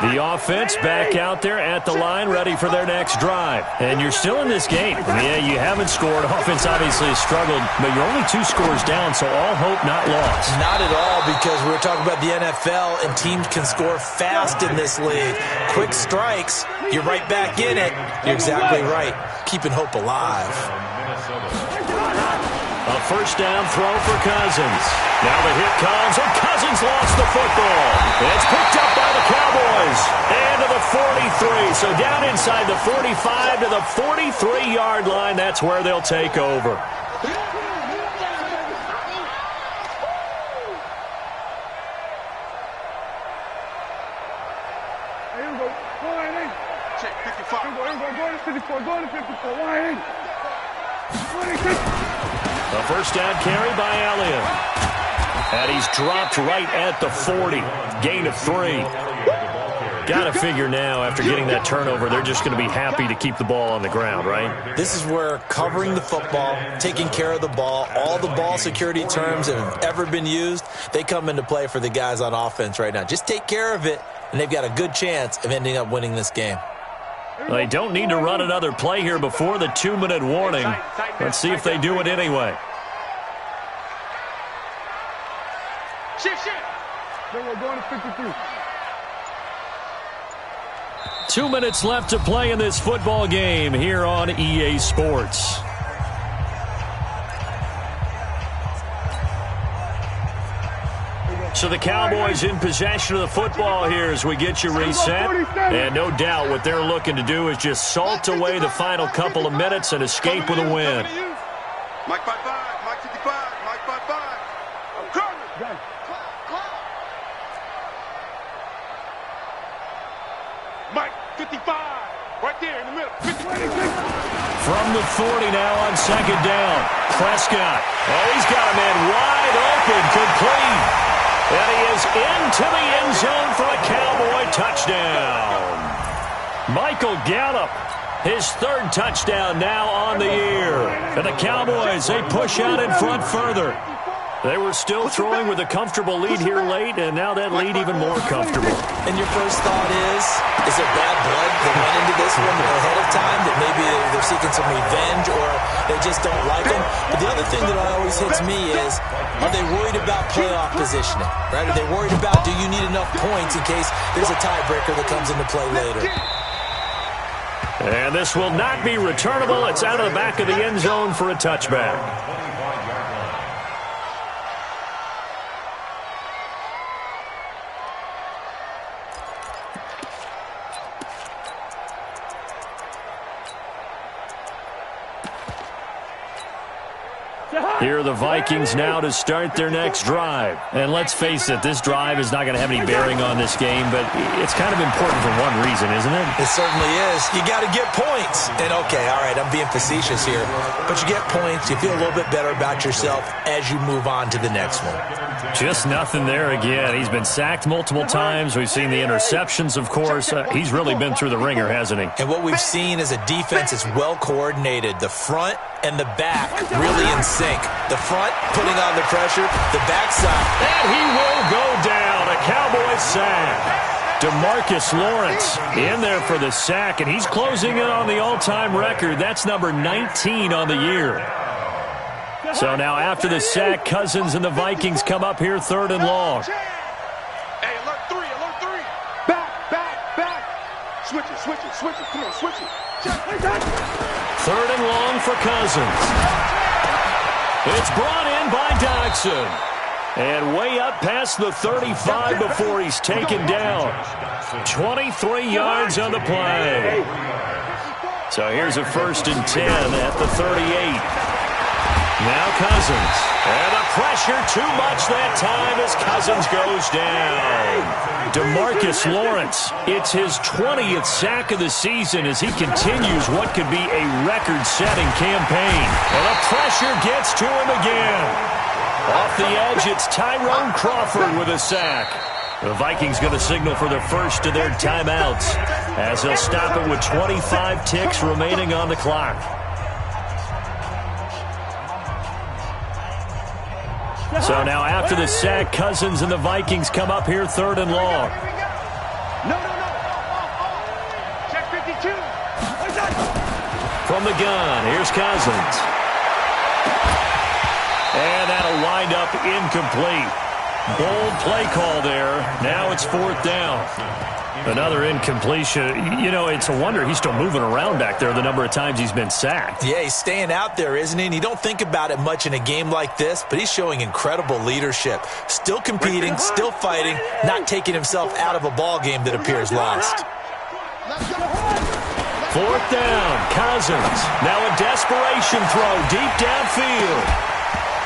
The offense back out there at the line, ready for their next drive. And you're still in this game. Yeah, you haven't scored. Offense obviously has struggled, but you're only 2 scores down, so all hope not lost. Not at all, because we were talking about the NFL, and teams can score fast in this league. Quick strikes, you're right back in it. You're exactly right. Keeping hope alive. A first down throw for Cousins. Now the hit comes, and Cousins lost the football. It's picked up by the Cowboys. And to the 43. So down inside the 45 to the 43-yard line. That's where they'll take over. Check 55. Go to 54. Go to 54. Line in. A first down carry by Elliott. And he's dropped right at the 40. Gain of 3. Got to figure now, after getting that turnover, they're just going to be happy to keep the ball on the ground, right? This is where covering the football, taking care of the ball, all the ball security terms that have ever been used, they come into play for the guys on offense right now. Just take care of it, and they've got a good chance of ending up winning this game. They don't need to run another play here before the 2-minute warning. Let's see if they do it anyway. Shift. Then we're going to 53. 2 minutes left to play in this football game here on EA Sports. So the Cowboys in possession of the football here as we get you reset. And no doubt what they're looking to do is just salt away the final couple of minutes and escape with a win. Mike 55, Mike 55, Mike 55. I'm coming. Mike 55, right there in the middle. 55. From the 40 now on 2nd down. Prescott. Oh, he's got a man wide open, complete. And he is into the end zone for a Cowboy touchdown. Michael Gallup, his 3rd touchdown now on the year. And the Cowboys, they push out in front further. They were still throwing with a comfortable lead here late, and now that lead even more comfortable. And your first thought is there bad blood that went into this one ahead of time, that maybe they're seeking some revenge or they just don't like them? But the other thing that always hits me is, are they worried about playoff positioning? Right? Are they worried about, do you need enough points in case there's a tiebreaker that comes into play later? And this will not be returnable. It's out of the back of the end zone for a touchback. Here are the Vikings now to start their next drive. And let's face it, this drive is not going to have any bearing on this game, but it's kind of important for one reason, isn't it? It certainly is. You got to get points. And, okay, all right, I'm being facetious here. But you get points, you feel a little bit better about yourself as you move on to the next one. Just nothing there again. He's been sacked multiple times. We've seen the interceptions, of course. He's really been through the ringer, hasn't he? And what we've seen is a defense that's well coordinated. The front and the back really in sync. The front putting on the pressure, the backside. And he will go down. A Cowboys sack. DeMarcus Lawrence in there for the sack, and he's closing in on the all-time record. That's number 19 on the year. So now after the sack, Cousins and the Vikings come up here 3rd and long. Hey, alert three. Back. Switch it. Come on, switch it. 3rd and long for Cousins. It's brought in by Dodson. And way up past the 35 before he's taken down. 23 yards on the play. So here's a 1st and 10 at the 38. Now Cousins. And the pressure too much that time as Cousins goes down. DeMarcus Lawrence, it's his 20th sack of the season as he continues what could be a record-setting campaign. And the pressure gets to him again. Off the edge, it's Tyrone Crawford with a sack. The Vikings going to signal for the first of their timeouts as they'll stop it with 25 ticks remaining on the clock. So now after the sack, Cousins and the Vikings come up here 3rd and long. No. Check 52. From the gun, here's Cousins. And that'll wind up incomplete. Bold play call there. Now it's 4th down. Another incompletion. You know, it's a wonder he's still moving around back there the number of times he's been sacked. Yeah, he's staying out there, isn't he? And you don't think about it much in a game like this, but he's showing incredible leadership. Still competing, still fighting, not taking himself out of a ball game that appears lost. 4th down, Cousins. Now a desperation throw deep downfield.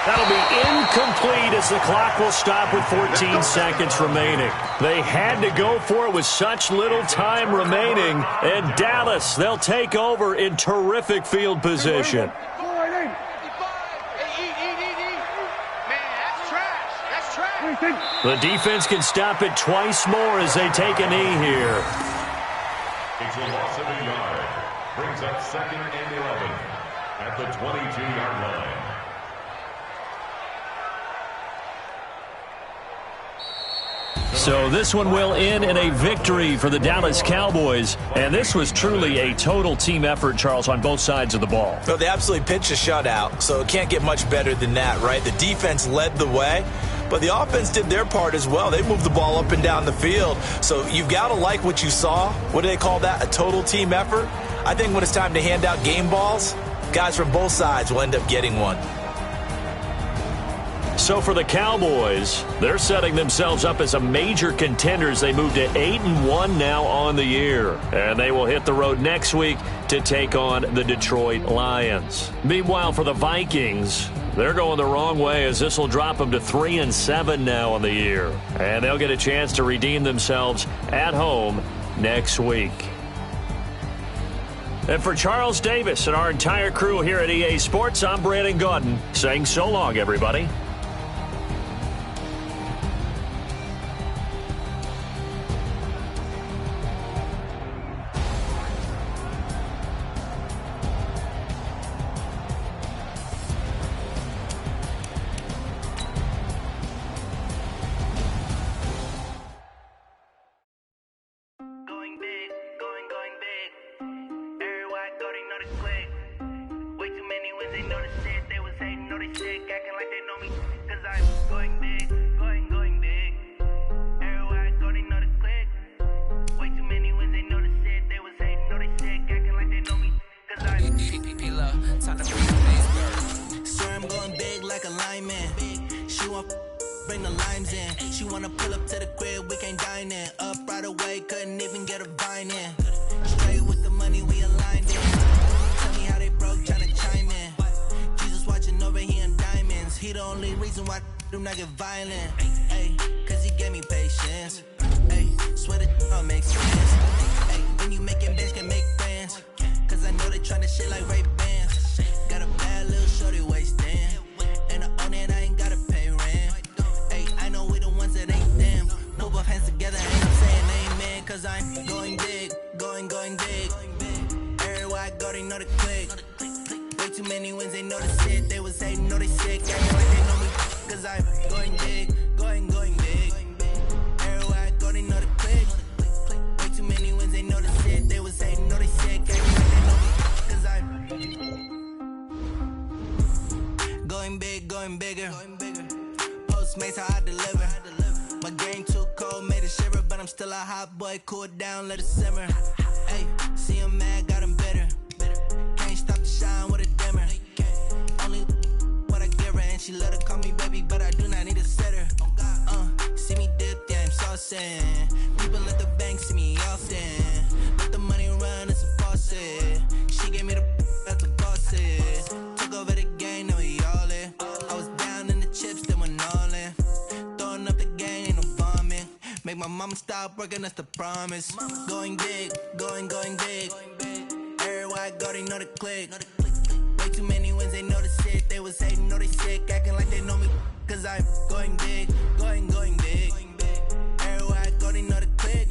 That'll be incomplete as the clock will stop with 14 seconds remaining. They had to go for it with such little time remaining. And Dallas, they'll take over in terrific field position. The defense can stop it twice more as they take a knee here. It's a loss of a yard. Brings up 2nd and 11 at the 22-yard line. So this one will end in a victory for the Dallas Cowboys. And this was truly a total team effort, Charles, on both sides of the ball. Well, they absolutely pitched a shutout, so it can't get much better than that, right? The defense led the way, but the offense did their part as well. They moved the ball up and down the field. So you've got to like what you saw. What do they call that? A total team effort? I think when it's time to hand out game balls, guys from both sides will end up getting one. So for the Cowboys, they're setting themselves up as a major contender as they move to 8-1 now on the year. And they will hit the road next week to take on the Detroit Lions. Meanwhile, for the Vikings, they're going the wrong way as this will drop them to 3-7 now on the year. And they'll get a chance to redeem themselves at home next week. And for Charles Davis and our entire crew here at EA Sports, I'm Brandon Gaudin saying so long, everybody. Bring the limes in. She wanna pull up to the crib, we can't dine in. Up right away, couldn't even get a vine in. Straight with the money, we aligned in. Tell me how they broke, tryna chime in. Jesus watching over here and He the only reason why do not get violent. Ay, cause he gave me patience. Ay, swear that all makes sense. Ay, when you making bands, can make friends. Cause I know they tryna shit like Ray-Bans. Got a bad little shorty wasting. And I own it, I ain't gotta pay rent. Ay, I know we the ones that ain't them. Put both hands together, ain't I'm saying amen. Cause I'm going big, going big. Everywhere I go, they know the click. Way too many wins, they know the shit. They was hating, know they sick. Acting like they know me. Cause I'm going big, going big. Everywhere I go, they know the click. Way too many wins, they know the shit. They was hating, know they sick. Acting like they know me. Cause I'm going big, going bigger. Postmates, how I deliver. My game too cold, made it shiver. But I'm still a hot boy, cool it down, let it simmer. Hey, see him mad, got him bitter. Can't stop the shine with a dimmer. Only what I give her, and she let her call me baby, but I do not need a sitter. See me dip, yeah, I'm saucing. People at the bank see me often. Let the money run, it's a faucet. She gave me the at the bosses. Took over the game, now we all in. I was down in the chips, then went all in. Throwing up the gang, ain't no bombing. Make my mama stop working, that's the promise. Going big, going big. Everywhere I go, they know the click. Way too many wins, they know the shit. They was hating, know they sick, acting like they know me. Cause I'm going big, going big. Everywhere I go, they know the click.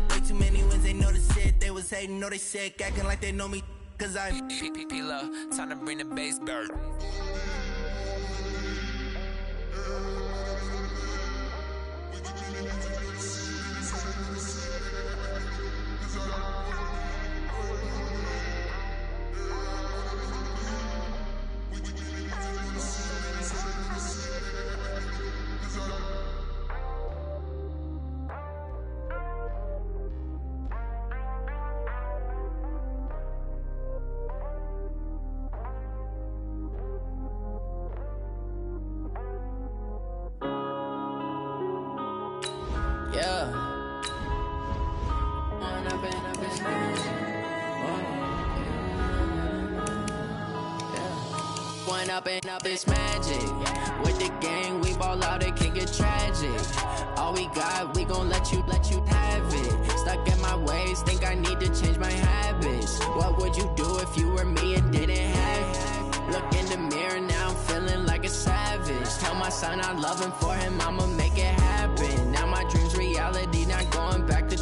Way too many wins, they know the shit. They was hating, know they sick, acting like they know me. Cause I'm P-P-P-Love, time to bring the bass bird. Up it's magic. With the gang, we ball out, it can get tragic. All we got, we gon' let you have it. Stuck in my ways, think I need to change my habits. What would you do if you were me and didn't have it? Look in the mirror, now I'm feeling like a savage. Tell my son I love him, for him I'ma make it happen. Now my dream's reality, not going back to.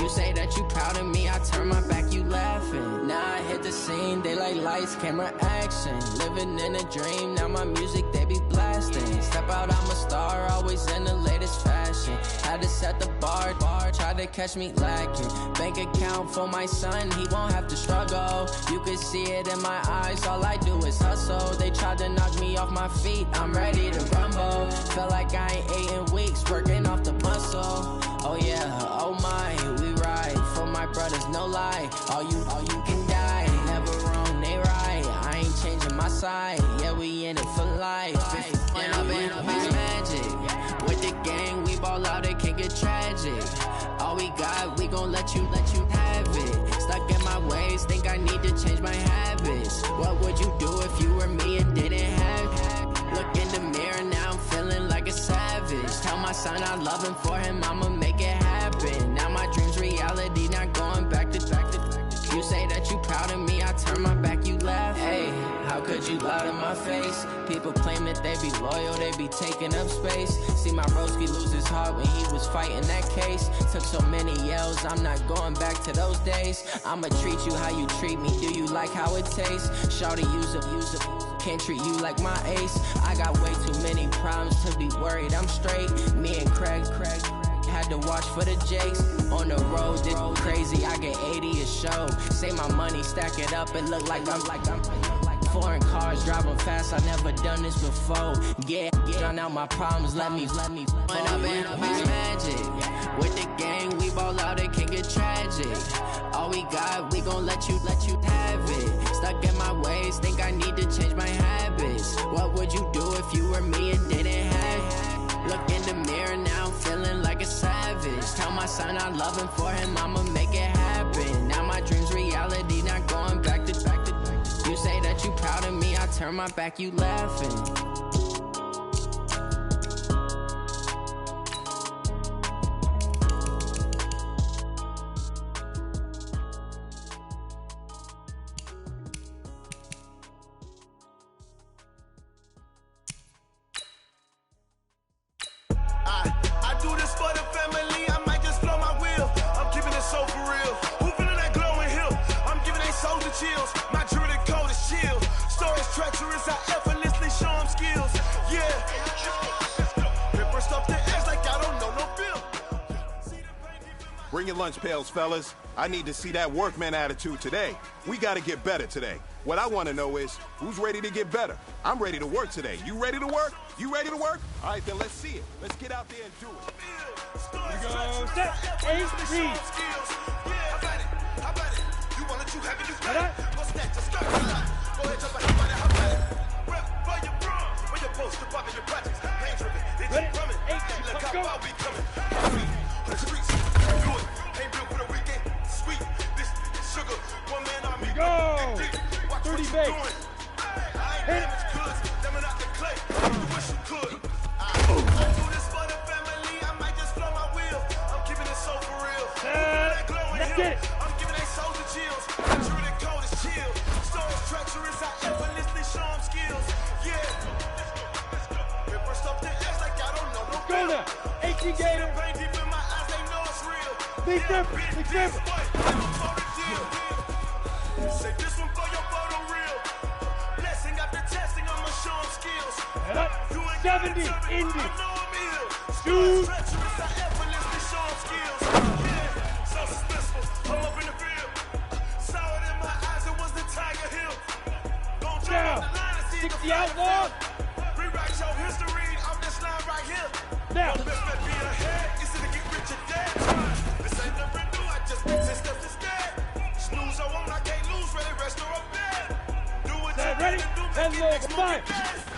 You say that you proud of me, I turn my back, you laughing. Now I hit the scene, they like lights, camera, action. Living in a dream, now my music, they be blasting. Step out, I'm a star, always in the latest fashion. Had to set the bar, try to catch me lacking. Bank account for my son, he won't have to struggle. You can see it in my eyes, all I do is hustle. They tried to knock me off my feet, I'm ready to rumble. Felt like I ain't ate in weeks, working off the muscle. Oh yeah, oh my, we ride for my brothers, no lie. All you can die, never wrong, they right. I ain't changing my side, yeah, we in it for life. When up it's magic. With the gang, we ball out, it can get tragic. All we got, we gon' let you have it. Stuck in my ways, think I need to change my habits. What would you do if you were me and didn't have it? Look in the mirror, now I'm feeling like a savage. Tell my son I love him, for him I'ma make it happen. Now my dream's reality, not going back to. You say that you proud of me, I turn my back, you laugh. Hey, how could you lie to my face? People claim that they be loyal, they be taking up space. See my broski lose his heart when he was fighting that case. Took so many yells, I'm not going back to those days. I'ma treat you how you treat me, do you like how it tastes? Shawty, use it, can't treat you like my ace. I got way too many problems to be worried, I'm straight. Me and Craig had to watch for the Jakes. On the road, this crazy, I get 80 a show. Say my money, stack it up, it look like I'm foreign cars, driving fast, I never done this before. Yeah, drown out my problems, let me When up it's magic. With the gang, we ball out, it can get tragic. All we got, we gon' let you have it. Stuck in my ways, think I need to change my habits. What would you do if you were me and didn't have it? Look in the mirror, now I'm feeling like a savage. Tell my son I love him, for him I'ma make it happen. Now my dream's reality, not going back to. You say that you proud of me, I turn my back, you laughing. I do this for the family, I might just blow my wheel. I'm keeping it so for real. Who feeling that glowing hill? I'm giving they soldier chills. My jewelry code is chill. Stories treacherous, I effortlessly show them skills. Yeah. Ripper stuff the edge like I don't know no bill. Bring your lunch pails, fellas. I need to see that workman attitude today. We got to get better today. What I want to know is, who's ready to get better? I'm ready to work today. You ready to work? You ready to work? All right, then let's see it. Let's get out there and do it. Here we go. Set. 8 read. How about it? How about it? You want it, you have it, you got it. Right. What's next? Just start the line. Go ahead, jump out, how about it? Rep for your bro. For your post, your pop, your projects. Hands ripping. They Ready? keep coming. 8, Look let's how go. far we coming. On the streets. Do it. Ain't built for the weekend. Sweet. This sugar. One man on me. Go. Watch 30 what you base. doing. I ain't damaged goods. Them out the clay. You wish you could. I do this for the family. I might just blow my wheel. I'm keeping it so for real. Let's get it. I'm giving they souls the chills. My jewelry code is chill. Stories treacherous. I effortlessly show them skills. Yeah. Ripper stuff the edge like I don't know no Go now. 18 Gator. Pain deep in my eyes, they know it's real. Big Ripper. Big Ripper. Say this one for your photo reel. Blessing after testing, I'ma show them skills. And up. 70 Indy. I know I'm ill. Shoot. Treacherous, I effortlessly show them skills. Yeah, so suspenseful. I'm up in the field. Saw it in my eyes, it was the Tiger Hill. Don't jump Now. off the line and see 60 outlaw. Rewrite your history off this line right here. Now. Best bet be ahead, it's to get rich or dead. This ain't the rental, I just make 10 steps instead. Snooze I won't, I can't lose, ready, rest or up bed. Do what you Ready? gotta do, Head make it low, next fire. move best.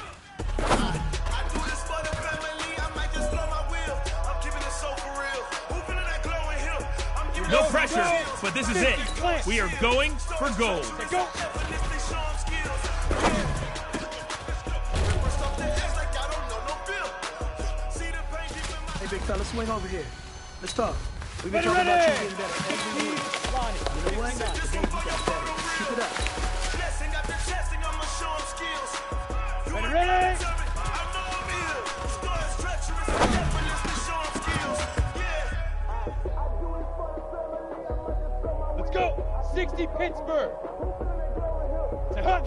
I do this for the family, I might just blow my wheel. I'm keeping it so for real. Who feeling that glowing hill? I'm giving No it pressure, skills. but this is it. We are going for gold. Go. Effortlessly show 'em skills. Yeah. Ripper stuff the edge like I don't know no bill. See the pain deep in my Hey, big fella, swing over here. Let's talk. We've been Ready, talking ready. about you getting better every week. You know what? Today you got better. Keep it up. blessing after testing, I'ma show 'em skills. You Ready, ain't ready. gotta tell me, I know I'm ill. Stories treacherous, I effortlessly show 'em skills. Yeah. Let's go. 60 Pittsburgh. Say, huh.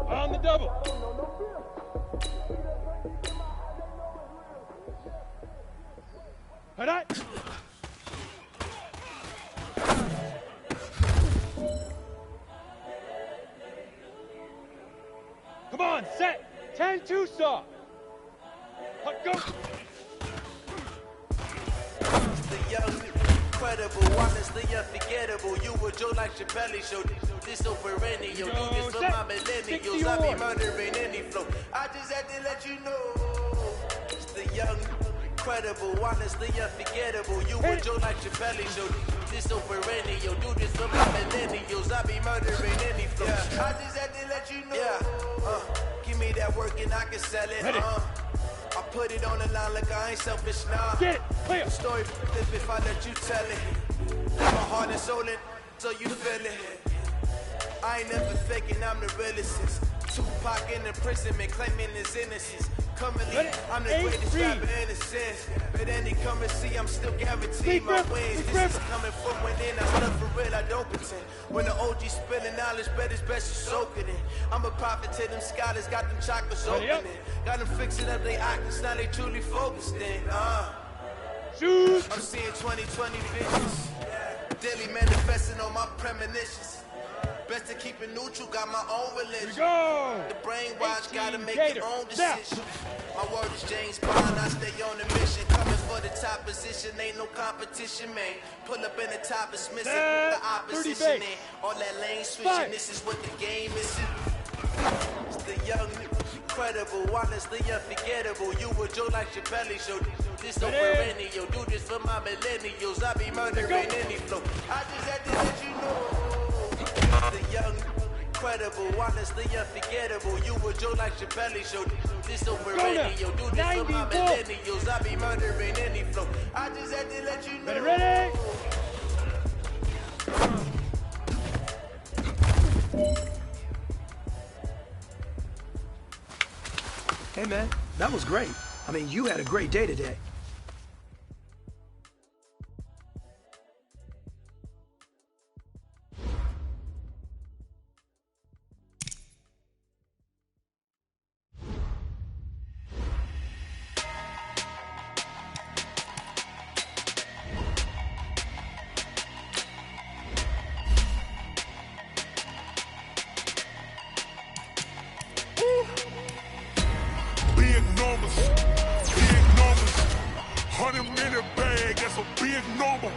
On the double. All right. Come on, set. 10-2 saw. Go. The young, incredible, honestly unforgettable. You were Joe like Chappelle show. This so perennial. Do this for my millennials. I be murdering any flow. I just had to let you know. It's the young, incredible, honestly unforgettable. You were Joe like Chappelle show. This so perennial. Do this for my millennials. I be murdering any flow. Yeah. I just had to let you know. Yeah. Give me that work and I can sell it. I put it on the line like I ain't selfish now. Get it, clear. The story if I let you tell it. My heart and soul in, so you feel it. I ain't never faking, I'm the realest. Tupac in imprisonment, claiming his innocence. Currently, I'm the greatest rapper in a sense. But any come and see, I'm still guaranteed my wins. This is coming from within, I stuff for real, I don't pretend. When the OG spilling knowledge, bet it's best you soak it in. I'm a prophet to them scholars, got them chakras opening. Got them fixing up their octaves, now they truly focused in. I'm seeing 2020 visions. Daily manifesting on my premonitions. Best to keep it neutral, got my own religion. The brainwash gotta make your own decision. My word is James Bond, I stay on the mission. Coming for the top position, ain't no competition, man. Pull up in the top, it's missing the opposition in. All that lane switching, this is what the game is. It's the young, incredible, honestly unforgettable. You a joke like your belly show. This so perennial, do this for my millennials. I be murdering any flow. I just had to let you know. The young, incredible, honestly unforgettable. You a joke like your belly show. This so perennial, do this for my millennials. I be murdering any flow. I just had to let you know. Ready? Hey, man, that was great. I mean, you had a great day today. Big numbers, 100-minute bag, that's a big number.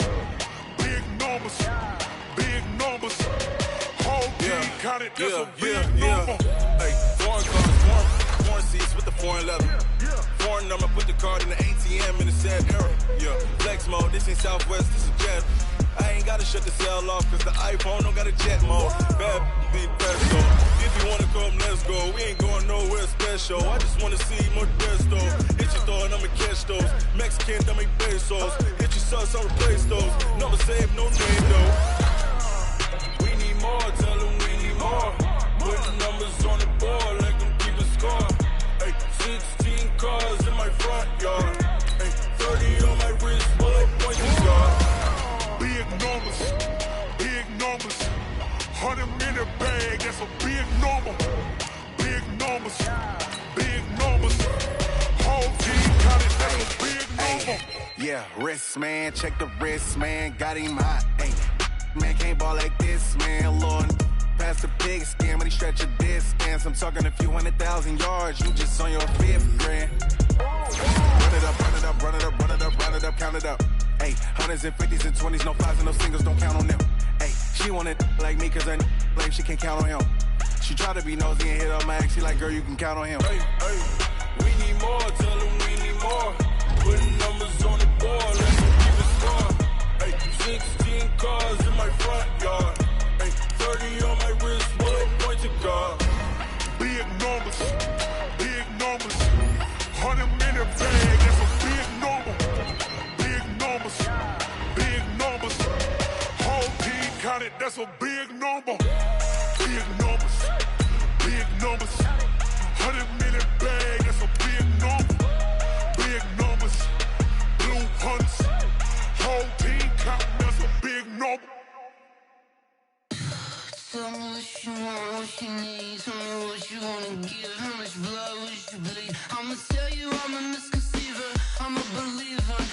Big numbers, whole team counted, that's a big number. Hey, foreign cars, foreign seats with the foreign leather. Foreign number, put the card in the ATM in the sad era. Yeah, flex mode, this ain't Southwest, this is jet. I ain't gotta shut the cell off, cause the iPhone don't got a jet mode. Bad beat pesto. If you wanna come, let's go. We ain't going nowhere special. I just wanna see more Desto. Hit your thought, I'ma catch those. Mexican, I'ma make pesos. Hit your sus, I'll replace those. Number save, no name though. We need more, tell them we need more. Put the numbers on the board, let them keep a score. Hey, 16 cars in my front yard. Hey, 30 on my wrist, bullet point to guard. Big numbers, 100-minute bag, that's a big number. Big numbers, whole team counted, that's a big number. Yeah, wrist man, check the wrist man, got him hot. Hey, man can't ball like this, man. Lord, past the pig skin when he stretch a distance. I'm talking a few 100,000 yards, you just on your 5th grand. Run it up, count it up. Hey, hundreds and 50s and 20s, no 5s and no singles, don't count on them. Hey, she wanted like me cause her lame, she can't count on him. She tried to be nosy and hit up my ex, she like, girl, you can count on him. Hey, we need more, tell them we need more. Putting numbers on the board, let them keep a score. Hey, 16 cars in my front yard. Hey, 30 on my wrist, bullet point to guard. Big numbers, 100-minute bag, that's a big number. Big numbers, whole team counted, that's a big number. Big numbers, 100-minute bag, that's a big number. Big numbers, blue hunts, whole team counting, that's a big number. Tell me what you want, what you need. Tell me what you wanna give. How much blood would you bleed? I'ma tell you I'm a misconceiver, I'm a believer.